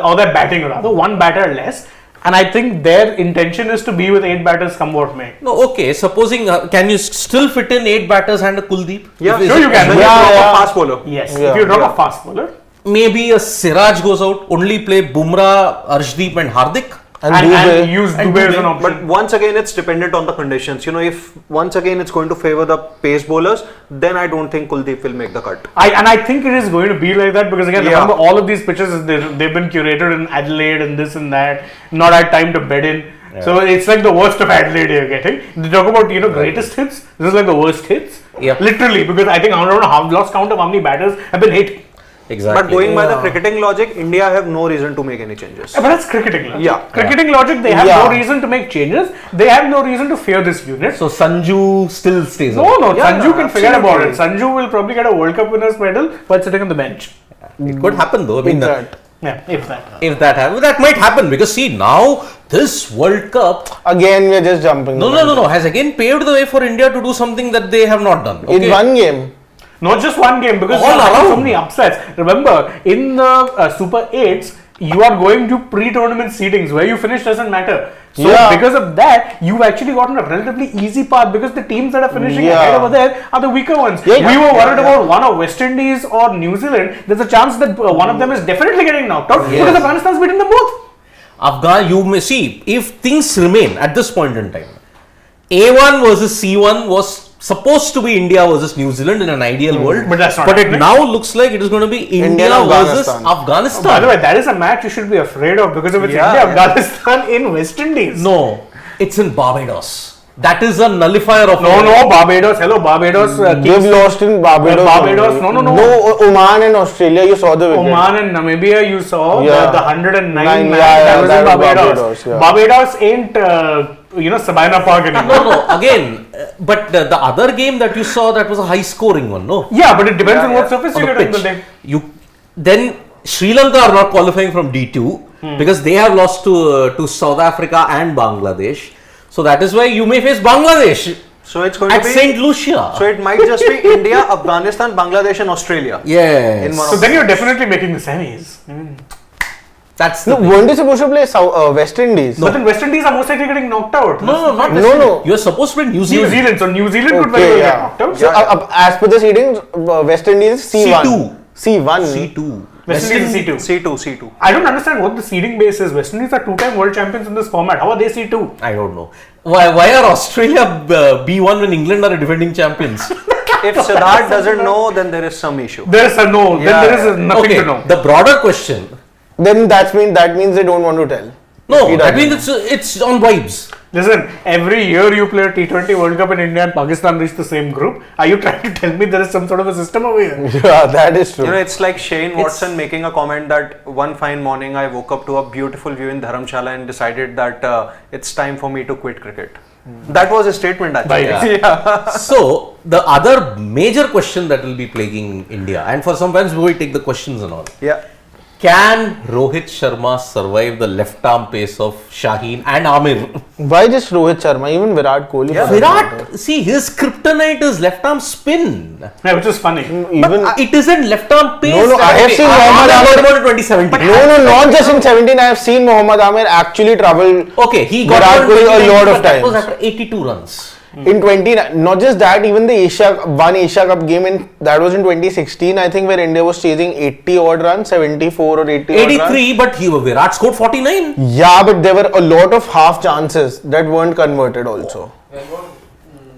or their batting rather. One batter less. And I think their intention is to be with 8 batters come what may. No, okay. Supposing, can you still fit in 8 batters and a Kuldeep? Yeah, If- sure you can. Then Yeah, you drop yeah. a fast bowler. Yes. Yeah, If you drop yeah. a fast bowler. Maybe a Siraj goes out, only play Bumrah, Arshdeep and Hardik. And And Dubey. use And Dubey as Dubey. an option. But once again, it's dependent on the conditions. If once again it's going to favor the pace bowlers, then I don't think Kuldeep will make the cut. I think it is going to be like that because again, Yeah. remember all of these pitches they've been curated in Adelaide and this and that. Not had time to bed in. So it's like the worst of Adelaide you're getting. They talk about greatest hits. This is like the worst hits. Yeah. Literally, because I think I don't know how lost count of how many batters have been hit. Exactly. But going by the cricketing logic, India have no reason to make any changes. But that's cricketing logic. Yeah. Cricketing logic, they have Yeah. no reason to make changes. They have no reason to fear this unit. So Sanju still stays No, on. no, Yeah, Sanju can forget about it. absolutely. Sanju will probably get a World Cup winners medal while sitting on the bench. It could happen though. I mean, That. Yeah, if that. if that happens, that might happen because see now this World Cup, Again, we are just jumping. no, has again paved the way for India to do something that they have not done. In Okay? one game. Not just one game, because All there are so around. many upsets. Remember, in the Super 8s, you are going to pre-tournament seedings. Where you finish doesn't matter. So because of that, you've actually gotten a relatively easy path, because the teams that are finishing ahead over there are the weaker ones. We were worried about one of West Indies or New Zealand. There's a chance that one of them is definitely getting knocked out because Afghanistan's beating them both. You may see, if things remain at this point in time, A1 versus C1 was supposed to be India versus New Zealand in an ideal world, But that's not it happening. now looks like it is going to be India versus Afghanistan. By the way, that is a match you should be afraid of, because if it's India, Afghanistan in West Indies. No, it's in Barbados. That is a nullifier of No, Barbados. Hello, Barbados. They've lost in Barbados. Barbados. No. No, Oman and Australia, you saw the wicket. Oman and Namibia, you saw the 109 Nine, match. yeah, that was that in was Barbados. Barbados, Ain't Sabina Park anymore. No, again, but the other game that you saw, that was a high scoring one, no? Yeah, but it depends on what surface On you the get on the pitch. day. Then Sri Lanka are not qualifying from D2 because they have lost to South Africa and Bangladesh. So that is why you may face Bangladesh So it's going at to be St. Lucia. So it might just be India, Afghanistan, Bangladesh, and Australia. Yes. In one So of then you're definitely making the semis. That's No, the thing. weren't they supposed to play West Indies? But then West Indies are most likely getting knocked out. No, not No, necessarily. no. You're supposed to play New New Zealand. Zealand. So New Zealand could very Okay, well get yeah. knocked out. So, as per the seedings, West Indies C1. C2. C1. C2. West Indies is C2. C2. I don't understand what the seeding base is. West Indies are two-time world champions in this format. How are they C2? I don't know. Why are Australia B1 when England are defending champions? If Siddharth doesn't know, then there is some issue. There is a no. Then there is nothing Okay, to know. the broader question. Then that means they don't want to tell. No, He that doesn't. means it's on vibes. Listen, every year you play a T20 World Cup in India and Pakistan reach the same group. Are you trying to tell me there is some sort of a system over here? Yeah, that is true. You know, it's like Shane Watson making a comment that one fine morning I woke up to a beautiful view in Dharamshala and decided that it's time for me to quit cricket. That was a statement actually. Yeah. So the other major question that will be plaguing India, and for some fans we will take the questions and all. Yeah. Can Rohit Sharma survive the left arm pace of Shaheen and Amir? Why just Rohit Sharma? Even Virat Kohli. for that matter. Virat, see, his kryptonite is left arm spin. Yeah, which is funny. Even It isn't left arm pace. No, I have seen Mohammad Mohammad Amir in 2017. no, not just in 17. I have seen Mohammad Amir actually travel Okay, he got Virat one in Kohli a 2019, lot of but that was times. after 82 runs. in 20. Not just that, even the Asia Cup game that was in 2016. I think where India was chasing 80 odd runs, 74 or 80 odd runs. 83, but Virat scored 49. Yeah, but there were a lot of half chances that weren't converted also. When was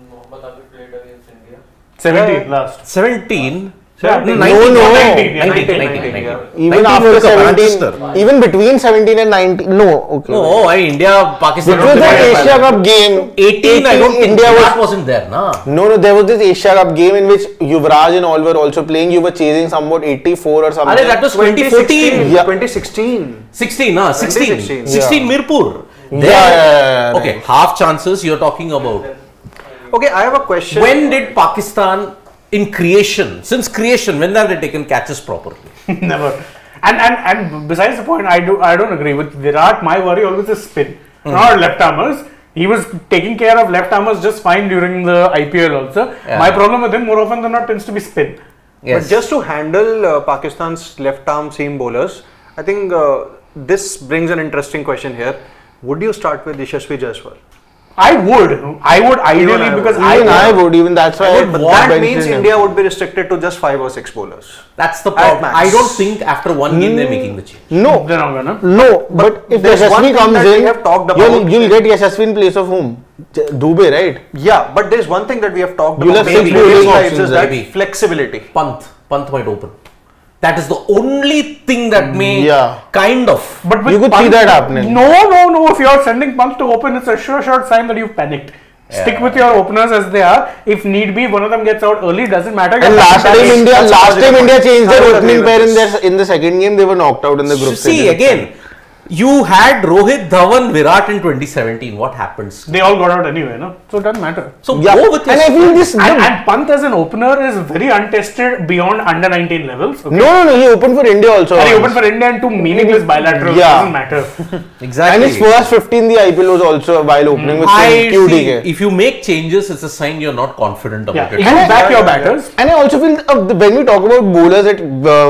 Mohammad Amir played against India? 17 last. 17. Yeah, 19, no. 19, yeah, 19, 19. 19. Even 19 after World Cup, 17, Manchester. even between 17 and 19, no, okay. No, India, Pakistan. Which was that Asia Cup game? 18, I don't think India Virat was. wasn't there, nah. No, there was this Asia Cup game in which Yuvraj and all were also playing. You were chasing somewhat 84 or something. That was 2014. Yeah. 2016. 16, nah, 16. 2016. 16 Mirpur. There, Yeah, okay, half chances you're talking about. Okay, I have a question. When did Pakistan, in creation, since creation, when have they taken catches properly? Never. And besides the point, I don't agree with Virat. My worry always is spin, not left armers. He was taking care of left armers just fine during the IPL also. Yeah. My problem with him more often than not tends to be spin. Yes. But just to handle Pakistan's left arm seam bowlers, I think this brings an interesting question here. Would you start with Yashasvi Jaiswal? I would ideally because Even I would, even that's why. But I that benched means him. India would be restricted to just 5 or 6 bowlers. That's the problem. max. I don't think after one game they're making the change. No, they're not gonna. no, but if there's one Yashasvi thing comes that we in, have talked about. you'll get Yashasvi in place of whom? Dubey, right? Yeah, but there's one thing that we have talked You'll about have in six previous bowling lives options is there. that flexibility. Pant might open. That is the only thing that may kind of. But with You could see that happening. No. If you're sending Pant to open, it's a sure sign that you've panicked. Stick with your openers as they are. If need be, one of them gets out early. Doesn't matter. And last time that's India positive changed point. their I would opening agree pair with in the second game. They were knocked out in the group See stage. again, You had Rohit, Dhawan, Virat in 2017. What happens? They all got out anyway, no? So it doesn't matter. So Yeah, go with and I this. feel this. And Pant as an opener is very untested beyond under 19 levels. Okay? No, he opened for India also. And he opened for India and two meaningless bilaterals. Yeah. Doesn't matter. Exactly. And his first 15 the IPL was also while opening with I see, QDK. if you make changes, it's a sign you're not confident Yeah, about you it. back your batters. And I also feel when we talk about bowlers,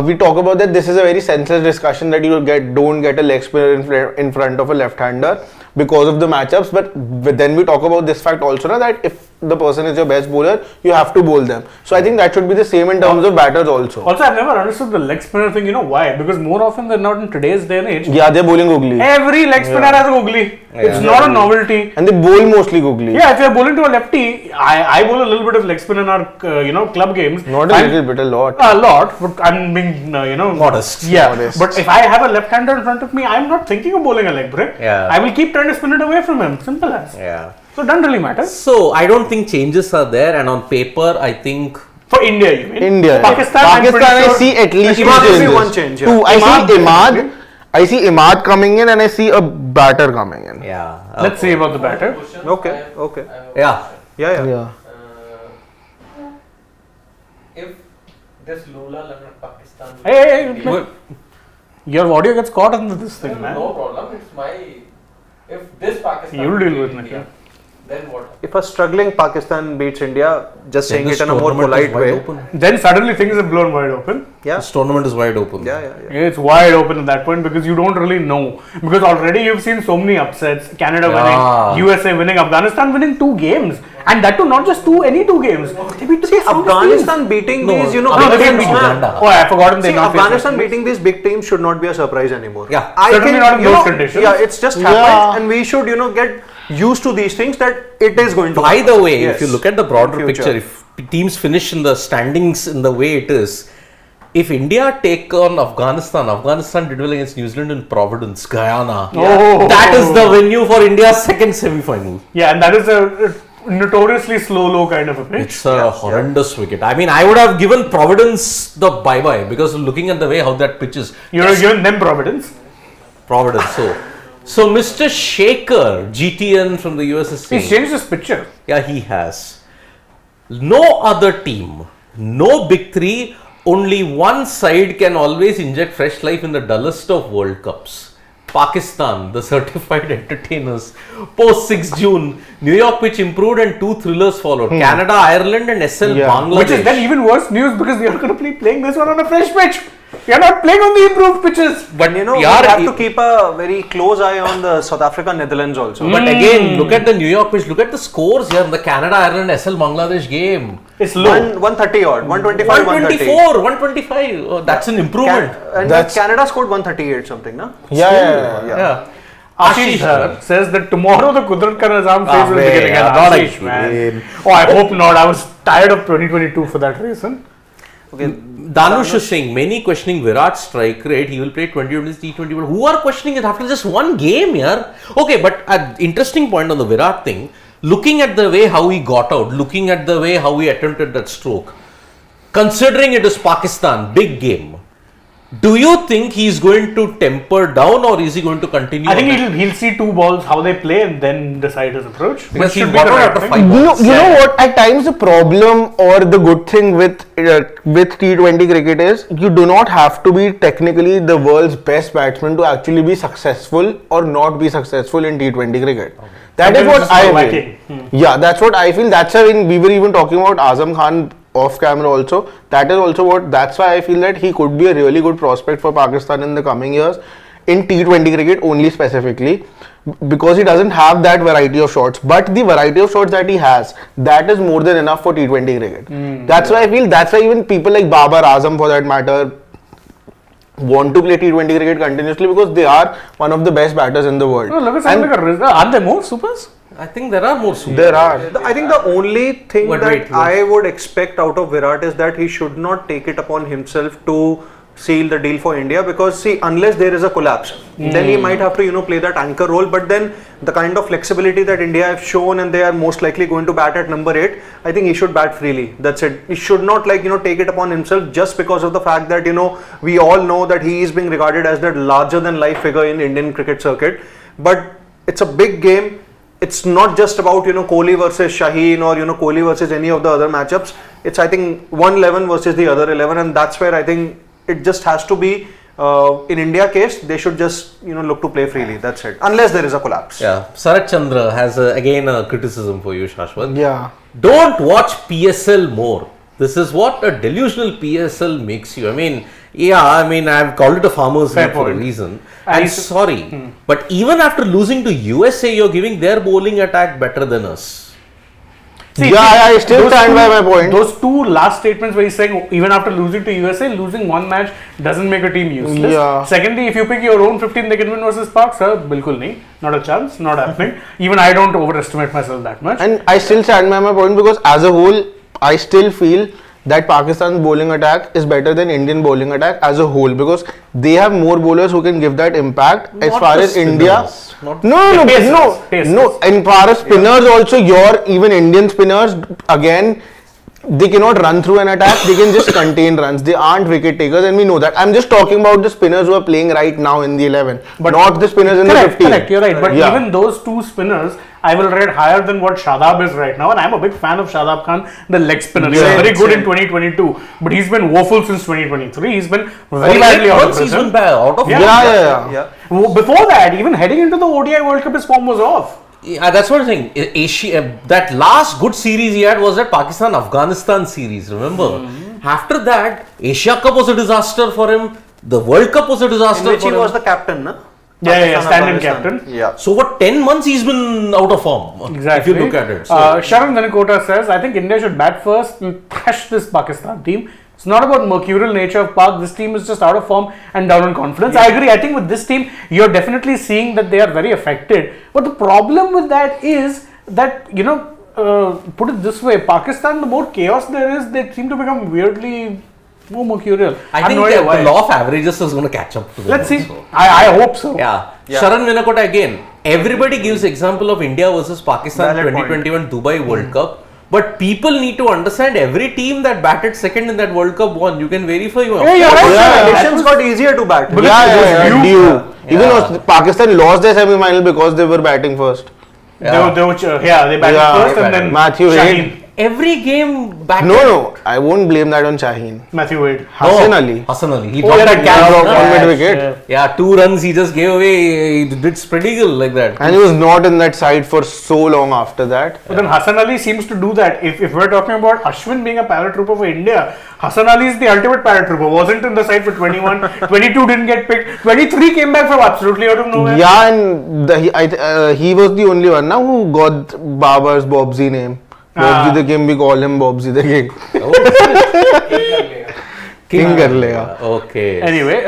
we talk about that this is a very senseless discussion that you don't get a leg spinner in front of a left-hander because of the matchups. But then we talk about this fact also that if the person is your best bowler, you have to bowl them. So I think that should be the same in terms of batters also. Also, I've never understood the leg spinner thing. You know why? Because more often than not in today's day and age, Yeah, they're bowling googly. every leg spinner has a googly. It's not a novelty. And they bowl mostly googly. Yeah, if you're bowling to a lefty, I bowl a little bit of leg spin in our club games. Not a little bit, a lot. A lot, but I'm being Modest. Yeah, Modest. but if I have a left-hander in front of me, I'm not thinking of bowling a leg break. Yeah. I will keep trying to spin it away from him. Simple as. Yeah. So it doesn't really matter. So I don't think changes are there, and on paper, I think For India, you mean? India. Pakistan, I'm Pakistan, pretty I sure- see at least Imad two will be changes. one change, yeah. Two. Imad, I see Imad coming in and I see a batter coming in. yeah. Let's see about the batter. Question. Okay, I have- okay. I have a Yeah. question. Yeah. If this Lola London Pakistan. Hey, Good. your audio gets caught into this thing, man. No problem. It's my. If this Pakistan. You'll deal beat with it, India, yeah. Then what? If a struggling Pakistan beats India, just saying This it in a more tournament is polite wide way. open. Then suddenly things have blown wide open. Yeah. This tournament is wide open. Yeah. It's wide open at that point because you don't really know. Because already you've seen so many upsets. Canada Yeah. winning, USA winning, Afghanistan winning 2 games. And that too, not just any 2 games. They beat the See, strongest Afghanistan beating No, these, no, teams. No, they Afghanistan didn't beat beat Uganda. Oh, I forgot they See, not Afghanistan beating these big teams should not be a surprise anymore. Yeah. Certainly not in those conditions. Yeah, it's just happened, and we should, get used to these things that it is going to. By happen. the way, Yes. if you look at the broader Future. picture, if teams finish in the standings in the way it is, if India take on Afghanistan did well against New Zealand in Providence, Guyana. Oh. That is the venue for India's second semi-final. Yeah, and that is a notoriously low kind of a pitch. It's a horrendous wicket. I mean, I would have given Providence the bye-bye because looking at the way how that pitch is, You would have given them Providence. Providence. So Mr. Shaker, GTN from the US is He's saying, changed his picture. yeah, he has. No other team, no big three, only one side can always inject fresh life in the dullest of World Cups. Pakistan, the certified entertainers. Post 6 June, New York pitch improved and 2 thrillers followed. Canada, Ireland and SL Bangladesh. Which is then even worse news because we are going to be playing this one on a fresh pitch. We are not playing on the improved pitches. But we yaar, have to keep a very close eye on the South Africa Netherlands also. But again, look at the New York pitch. Look at the scores here in the Canada, Ireland, SL Bangladesh game. It's low. 130 odd, 125, 130. 124, 125. Oh, that's an improvement. And Canada scored 138 something, no? Yeah. Ashish Dhar says that tomorrow the Kudrat ka Nizam phase will man, begin again. not Ashish, again. man. Oh, I hope not. I was tired of 2022 for that reason. Okay. Danush is saying many questioning Virat's strike rate. He will play 20 minutes T20. But who are questioning it after just one game, yeah? Okay, but an interesting point on the Virat thing. Looking at the way how he got out, looking at the way how he attempted that stroke, considering it is Pakistan, big game. Do you think he's going to temper down or is he going to continue? I think he'll see 2 balls, how they play, and then decide his approach. Because Which should he be got the out right after thing. 5 balls. You know what? At times the problem or the good thing with T20 cricket is you do not have to be technically the world's best batsman to actually be successful or not be successful in T20 cricket. Okay. That is Sometimes what it's I just feel. lacking. Yeah, that's what I feel. That's why we were even talking about Azam Khan off camera also. That is also what. That's why I feel that he could be a really good prospect for Pakistan in the coming years in T20 cricket only specifically. Because he doesn't have that variety of shots, but the variety of shots that he has, that is more than enough for T20 cricket. That's why I feel, that's why even people like Babar, Azam for that matter, want to play T20 cricket continuously because they are one of the best batters in the world. No, look at something like a Rizwan. Are there more supers? I think there are more super. There are. I think the only thing But that wait. I would expect out of Virat is that he should not take it upon himself to seal the deal for India, because see, unless there is a collapse, then he might have to play that anchor role. But then the kind of flexibility that India have shown, and they are most likely going to bat at number 8, I think he should bat freely. That's it. He should not take it upon himself just because of the fact that we all know that he is being regarded as that larger than life figure in Indian cricket circuit. But it's a big game. It's not just about Kohli versus Shaheen or Kohli versus any of the other matchups. It's, I think, one 11 versus the other 11, and that's where I think it just has to be. In India case, they should just look to play freely. That's it. Unless there is a collapse. Yeah. Sarat Chandra has again a criticism for you, Shashwat. Yeah. Don't watch PSL more. This is what a delusional PSL makes you. I've called it a farmer's league for a reason. I'm sorry, but even after losing to USA, you're giving their bowling attack better than us. See, I still stand by my point. Those two last statements where he's saying even after losing to USA, losing one match doesn't make a team useless. Yeah. Secondly, if you pick your own 15 they can win versus Pak, sir, bilkul nahi. Not a chance, not happening. Even I don't overestimate myself that much. And I still stand by my point, because as a whole, I still feel that Pakistan's bowling attack is better than Indian bowling attack as a whole, because they have more bowlers who can give that impact. Not as far the as spinners. India, Not no. And far as spinners also, even Indian spinners, again, they cannot run through an attack. They can just contain runs. They aren't wicket takers, and we know that. I'm just talking about the spinners who are playing right now in the 11, but not the spinners in the 15. Correct, you're right. But even those two spinners, I will rate higher than what Shadab is right now, and I'm a big fan of Shadab Khan, the leg spinner. He's very good in 2022, but he's been woeful since 2023. He's been very badly out of He's been prison. out of Yeah. Before that, even heading into the ODI World Cup, his form was off. Yeah, that's what I'm saying. Asia, that last good series he had was that Pakistan-Afghanistan series, remember? After that, Asia Cup was a disaster for him. The World Cup was a disaster In which for he him. was the captain, no? Yeah, stand-in Afghanistan. captain. Yeah. So what 10 months he's been out of form. Exactly. If you look at it. Sharan Dhanikota says, I think India should bat first and thrash this Pakistan team. It's not about mercurial nature of Pak. This team is just out of form and down on confidence. I agree. I think with this team, you're definitely seeing that they are very affected. But the problem with that is that, put it this way, Pakistan, the more chaos there is, they seem to become weirdly more mercurial. I think the law of averages is going to catch up to them. Let's see. Also. I hope so. Yeah. Sharan Vinakota again. Everybody gives example of India versus Pakistan Valid 2021 Dubai World Cup. But people need to understand every team that batted second in that World Cup won. You can verify your. Yeah, you're right. Nations got easier to bat. Even though Pakistan lost their semi-final because they were batting first. They batted first and then Matthew Shaheen. Wade. Every game batted. No, I won't blame that on Shaheen. Matthew Wade. Hassan Ali. Hassan Ali. He Oh, dropped yeah, that that catch. Dropped no? on mid-wicket. Yeah, 2 runs he just gave away. He did spread eagle like that. And he was not in that side for so long after that. But then Hassan Ali seems to do that. If we're talking about Ashwin being a paratrooper for India, Hassan Ali is the ultimate paratrooper. Wasn't in the side for 21, 22 didn't get picked, 23 came back from absolutely out of nowhere. Yeah, and he was the only one now who got Babar's Bobsy name. Bobsy the King, we call him Bobsy the King. King kar lega. Okay. Anyway,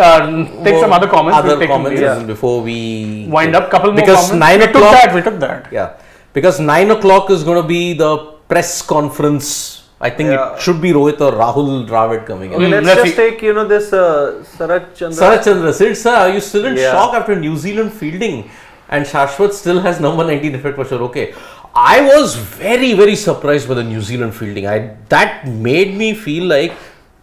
take some other comments. Other We'll take comments them before we wind up. Couple more because comments. 9 we took o'clock. that. We took that. Yeah, because 9 o'clock is going to be the press conference. I think it should be Rohit or Rahul Dravid coming in. Okay, let's Let's just see. take this Sarat Chandra. Sarat Chandra, sir, are you still in Yeah. shock after New Zealand fielding? And Shashwat still has number 19 effect for sure. Okay. I was very, very surprised by the New Zealand fielding. That made me feel like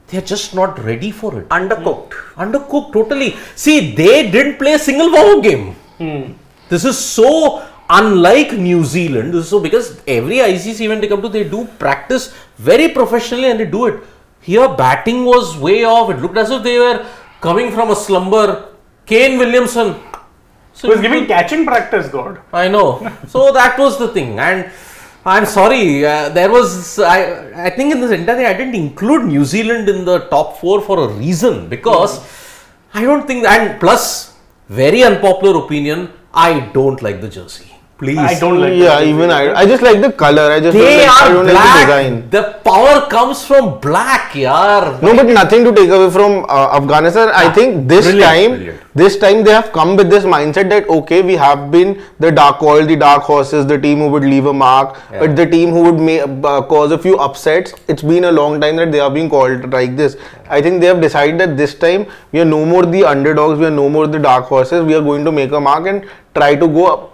they're just not ready for it. Undercooked. Undercooked, totally. See, they didn't play a single warm-up game. This is so unlike New Zealand. This is so because every ICC event they come to, they do practice very professionally and they do it. Here, batting was way off. It looked as if they were coming from a slumber. Kane Williamson. So he was giving catching practice, God. I know. So that was the thing. And I'm sorry, there was, I think in this entire thing, I didn't include New Zealand in the top 4 for a reason. Because I don't think, and plus, very unpopular opinion, I don't like the jersey. Please. I don't like Yeah, that. even I just like the color. I just They don't like, I are don't like the black. design. The power comes from black, yaar. No, but nothing to take away from Afghanistan. I think this time they have come with this mindset that okay, we have been the dark horses, the team who would leave a mark, but the team who would cause a few upsets. It's been a long time that they are being called like this. I think they have decided that this time we are no more the underdogs, we are no more the dark horses. We are going to make a mark and try to go up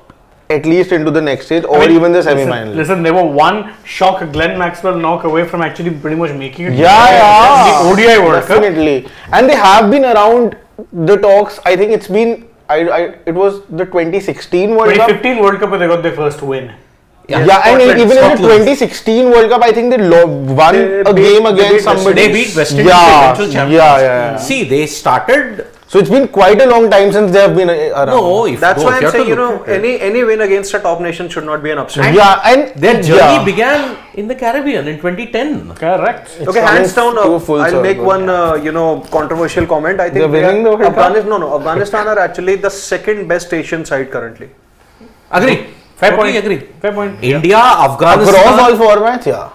at least into the next stage or even the semi-final. Listen, they were one shock Glenn Maxwell knock away from actually pretty much making it. Yeah, the ODI World Cup. definitely. And they have been around the talks. I think it's been. It was the 2016 World Cup. 2015 World Cup where they got their first win. Yeah, and even in the 2016 World Cup, I think they won a game against somebody. They beat West Indies, Yeah, eventual champions. yeah. See, they started. So it's been quite a long time since they have been around. No, That's why I'm have to saying, look at it. any win against a top nation should not be an upset. Yeah, and Their journey began in the Caribbean in 2010. Correct. Okay, hands down, to a full I'll make circle. one, controversial comment. I think They're winning the World Cup? Afghanistan are actually the second best Asian side currently. Agree. Fair Totally point. agree. Fair point. India, Afghanistan. across all formats, yeah.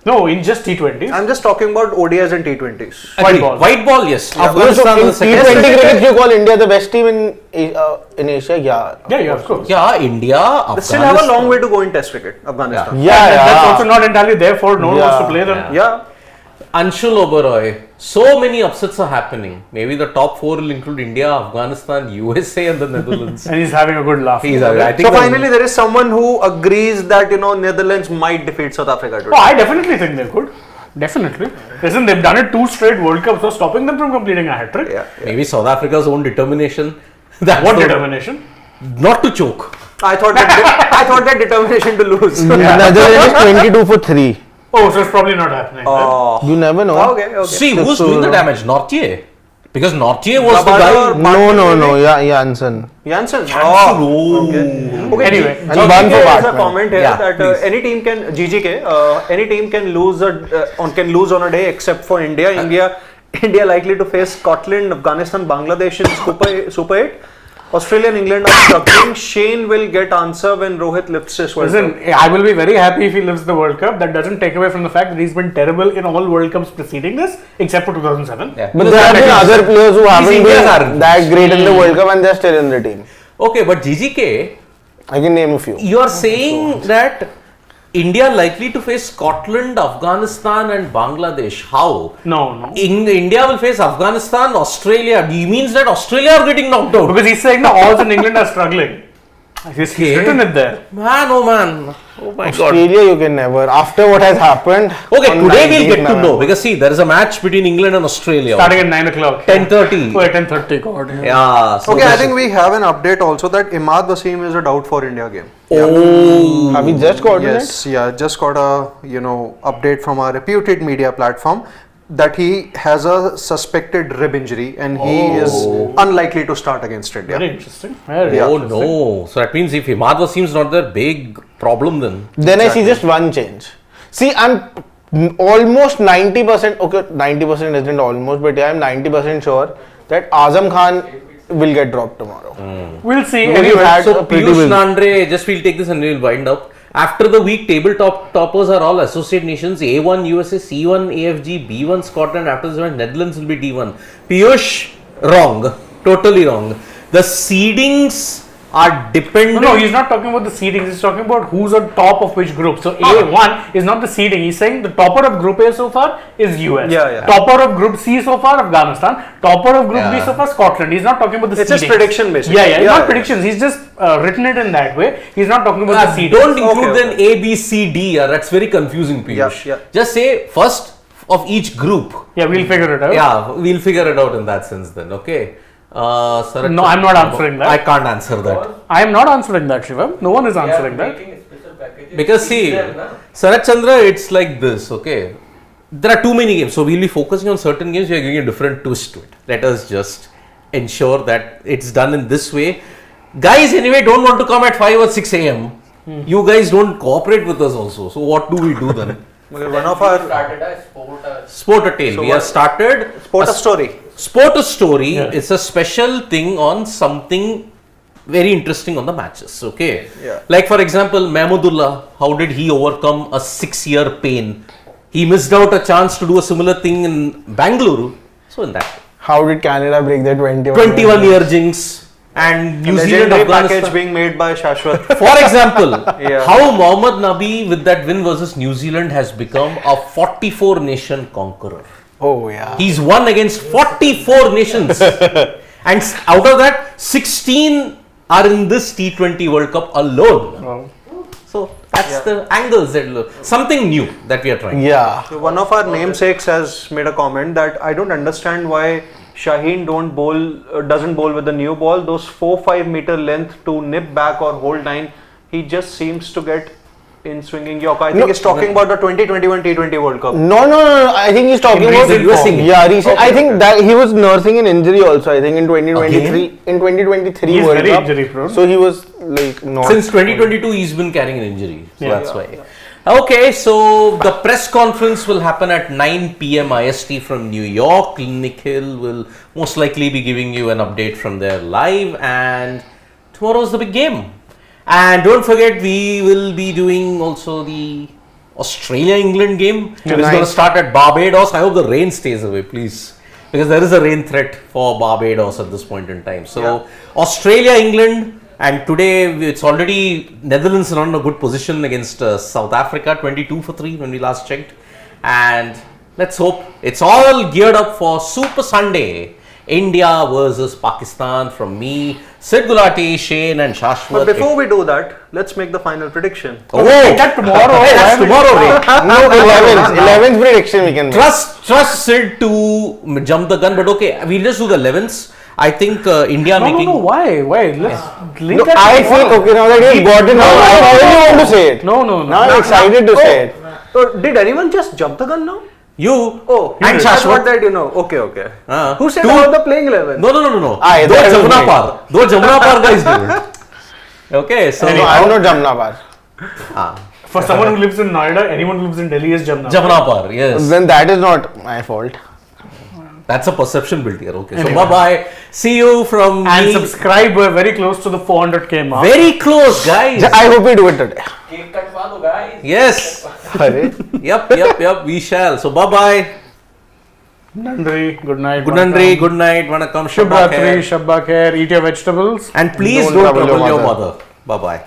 No, in just T20s. I'm just talking about ODIs and T20s. Agree. White ball. White ball, yes. So Afghanistan in was the second. T20 cricket, you call India the best team in Asia? Yeah. Yeah, of course. Yeah, India, Afghanistan. They still have a long way to go in Test cricket, Afghanistan. That's also not entirely their fault. No one wants to Yeah. play them. Yeah. Anshul Oberoi. So many upsets are happening. Maybe the top four will include India, Afghanistan, USA, and the Netherlands. And he's having a good laugh. I think So finally, there is someone who agrees that Netherlands might defeat South Africa today. Oh, I definitely think they could. Definitely. Listen, they've done it 2 straight World Cups, so stopping them from completing a hat trick. Yeah. maybe South Africa's own determination. That's What the- determination? Not to choke. I thought that determination to lose. Netherlands is 22 for 3. Oh, so it's probably not happening. right? You never know. Okay. See, who's doing the damage? Nortje. Because Nortje was the Babar guy. or- No. Yeah, Janssen. Janssen. Okay. Anyway, And one for GGK is a Batman. comment here Yeah, that please. any team can any team can lose on a day except for India. India likely to face Scotland, Afghanistan, Bangladesh in Super 8. Australia and England are struggling. Shane will get answer when Rohit lifts his World Cup. listen, I will be very happy if he lifts the World Cup. That doesn't take away from the fact that he's been terrible in all World Cups preceding this, except for 2007. Yeah. But there have been other players who haven't Indians are- been that great in the World Cup and they're still in the team. Okay, but GGK, I can name a few. you are saying that India likely to face Scotland, Afghanistan, and Bangladesh. How? No. India will face Afghanistan, Australia. He means that Australia are getting knocked out. Because he's saying the odds in England are struggling. He's written it there. Man, oh man. Oh my god. Australia, you can never. After what has happened. Okay, on today 19th we'll get to know November. because see, there is a match between England and Australia. Starting at 9 o'clock. 10:30. Oh, at 10:30. God. Yeah. So Okay, I think we have an update also that Imad Wasim is a doubt for India game. Oh. Have we just gotten it? Yes, just got a update from a reputed media platform that he has a suspected rib injury and he is unlikely to start against India. Very interesting. Very Oh interesting. no. So that means if Imad Wasim's not there, big problem then. Then I see just one change. See, I'm almost 90%, okay, 90% isn't almost, but yeah, I'm 90% sure that Azam Khan will get dropped tomorrow. We'll see. Because Anyway, you had So a pretty Piyush big- Nandre, just we'll take this and we'll wind up. After the week, tabletop toppers are all associate nations. A1 USA, C1 AFG, B1 Scotland. After this one, Netherlands will be D1. Piyush, wrong. Totally wrong. The seedings are dependent. No, he's not talking about the seedings. He's talking about who's on top of which group. So A1 is not the seeding. He's saying the topper of Group A so far is US. Yeah. Topper of Group C so far Afghanistan. Topper of Group B Yeah. so far Scotland. He's not talking about the It's seeding. just prediction basically. Yeah. It's Yeah, not yeah. predictions. He's just written it in that way. He's not talking about the seeding. Don't include Okay, then A, B, C, D. That's very confusing, Piyush. Yeah. Just say first of each group. Yeah, we'll figure it out. Yeah, we'll figure it out in that sense then. Okay. Sarat, No, I'm not answering that. I can't answer that. I am not answering that, Shivam. No one is answering that. Because see, Sarat Chandra, it's like this, okay. There are too many games, so we'll be focusing on certain games. We are giving a different twist to it. Let us just ensure that it's done in this way. Guys, anyway, don't want to come at 5 or 6 a.m. You guys don't cooperate with us also. So what do we do then? One of our started a sport. Sport a tale. So We have what- started sport a story. Sport a story. Yeah. It's a special thing on something very interesting on the matches. Okay. Yeah. Like for example, Mahmudullah, how did he overcome a 6-year pain? He missed out a chance to do a similar thing in Bangalore. So in that How did Canada break their 21-year jinx and New Zealand, Legendary Afghanistan. package being made by Shashwat. For example, Yeah. how Mohammad Nabi with that win versus New Zealand has become a 44 nation conqueror. Oh yeah. He's won against 44 nations. And out of that, 16 are in this T20 World Cup alone. Wow. So that's the angles that look. Something new that we are trying. Yeah. So one of our namesakes has made a comment that I don't understand why Shaheen doesn't bowl with the new ball. Those 4-5 meter length to nip back or hold line, he just seems to get in swinging Yorker. I think he's talking about the 2021 T20 World Cup. No. I think he's talking about recent form. Yeah, recent. Okay, I think okay. that he was nursing an injury also. I think in 2023. In 2023 He's World very Cup. injury prone. So he was like not. Since 2022, he's been carrying an injury. So Yeah. that's why. Okay, so the press conference will happen at 9 p.m. IST from New York. Nikhil will most likely be giving you an update from there live, and tomorrow's the big game. And don't forget, we will be doing also the Australia-England game. It's going to start at Barbados. I hope the rain stays away, please, because there is a rain threat for Barbados at this point in time. So Australia-England. And today it's already Netherlands are in a good position against South Africa, 22-3 when we last checked. And let's hope it's all geared up for Super Sunday. India versus Pakistan from me, Sid Gulati, Shane and Shashwat. But before we do that, let's make the final prediction. Oh, That tomorrow. Hey, that's tomorrow, Ray. No, 11th prediction we can make. Trust Sid to jump the gun, but okay, we'll just do the 11th. I think India making. No. Why? Let's link No, that. I feel tomorrow. okay now that you've got it. Now I really want to say it. No. Now I'm excited to say it. So did anyone just jump the gun now? You Oh, and I Shashwat. thought that Okay. Who said Two- about the playing 11? No. Aye, Do that was Jamuna me. Par. Do Jamuna Par guys do it. Okay, so No, I'm not Jamna Par. For someone who lives in Noida, anyone who lives in Delhi is Jamna. Jamuna Par, yes. Then that is not my fault. That's a perception built here. Okay, so bye bye. See you from And me. subscribe. We're very close to the 400k mark. Very close, guys. I hope we do it today. Cake katwa do, guys. Yes. Arre. Yep. We shall. So bye bye. Nandri, good night. Good Nandri, good night. Vanakkam. Shubh Shabba Ratri, khair. Shabba Khair. Eat your vegetables. And please Don't don't trouble trouble your your mother. mother. Bye bye.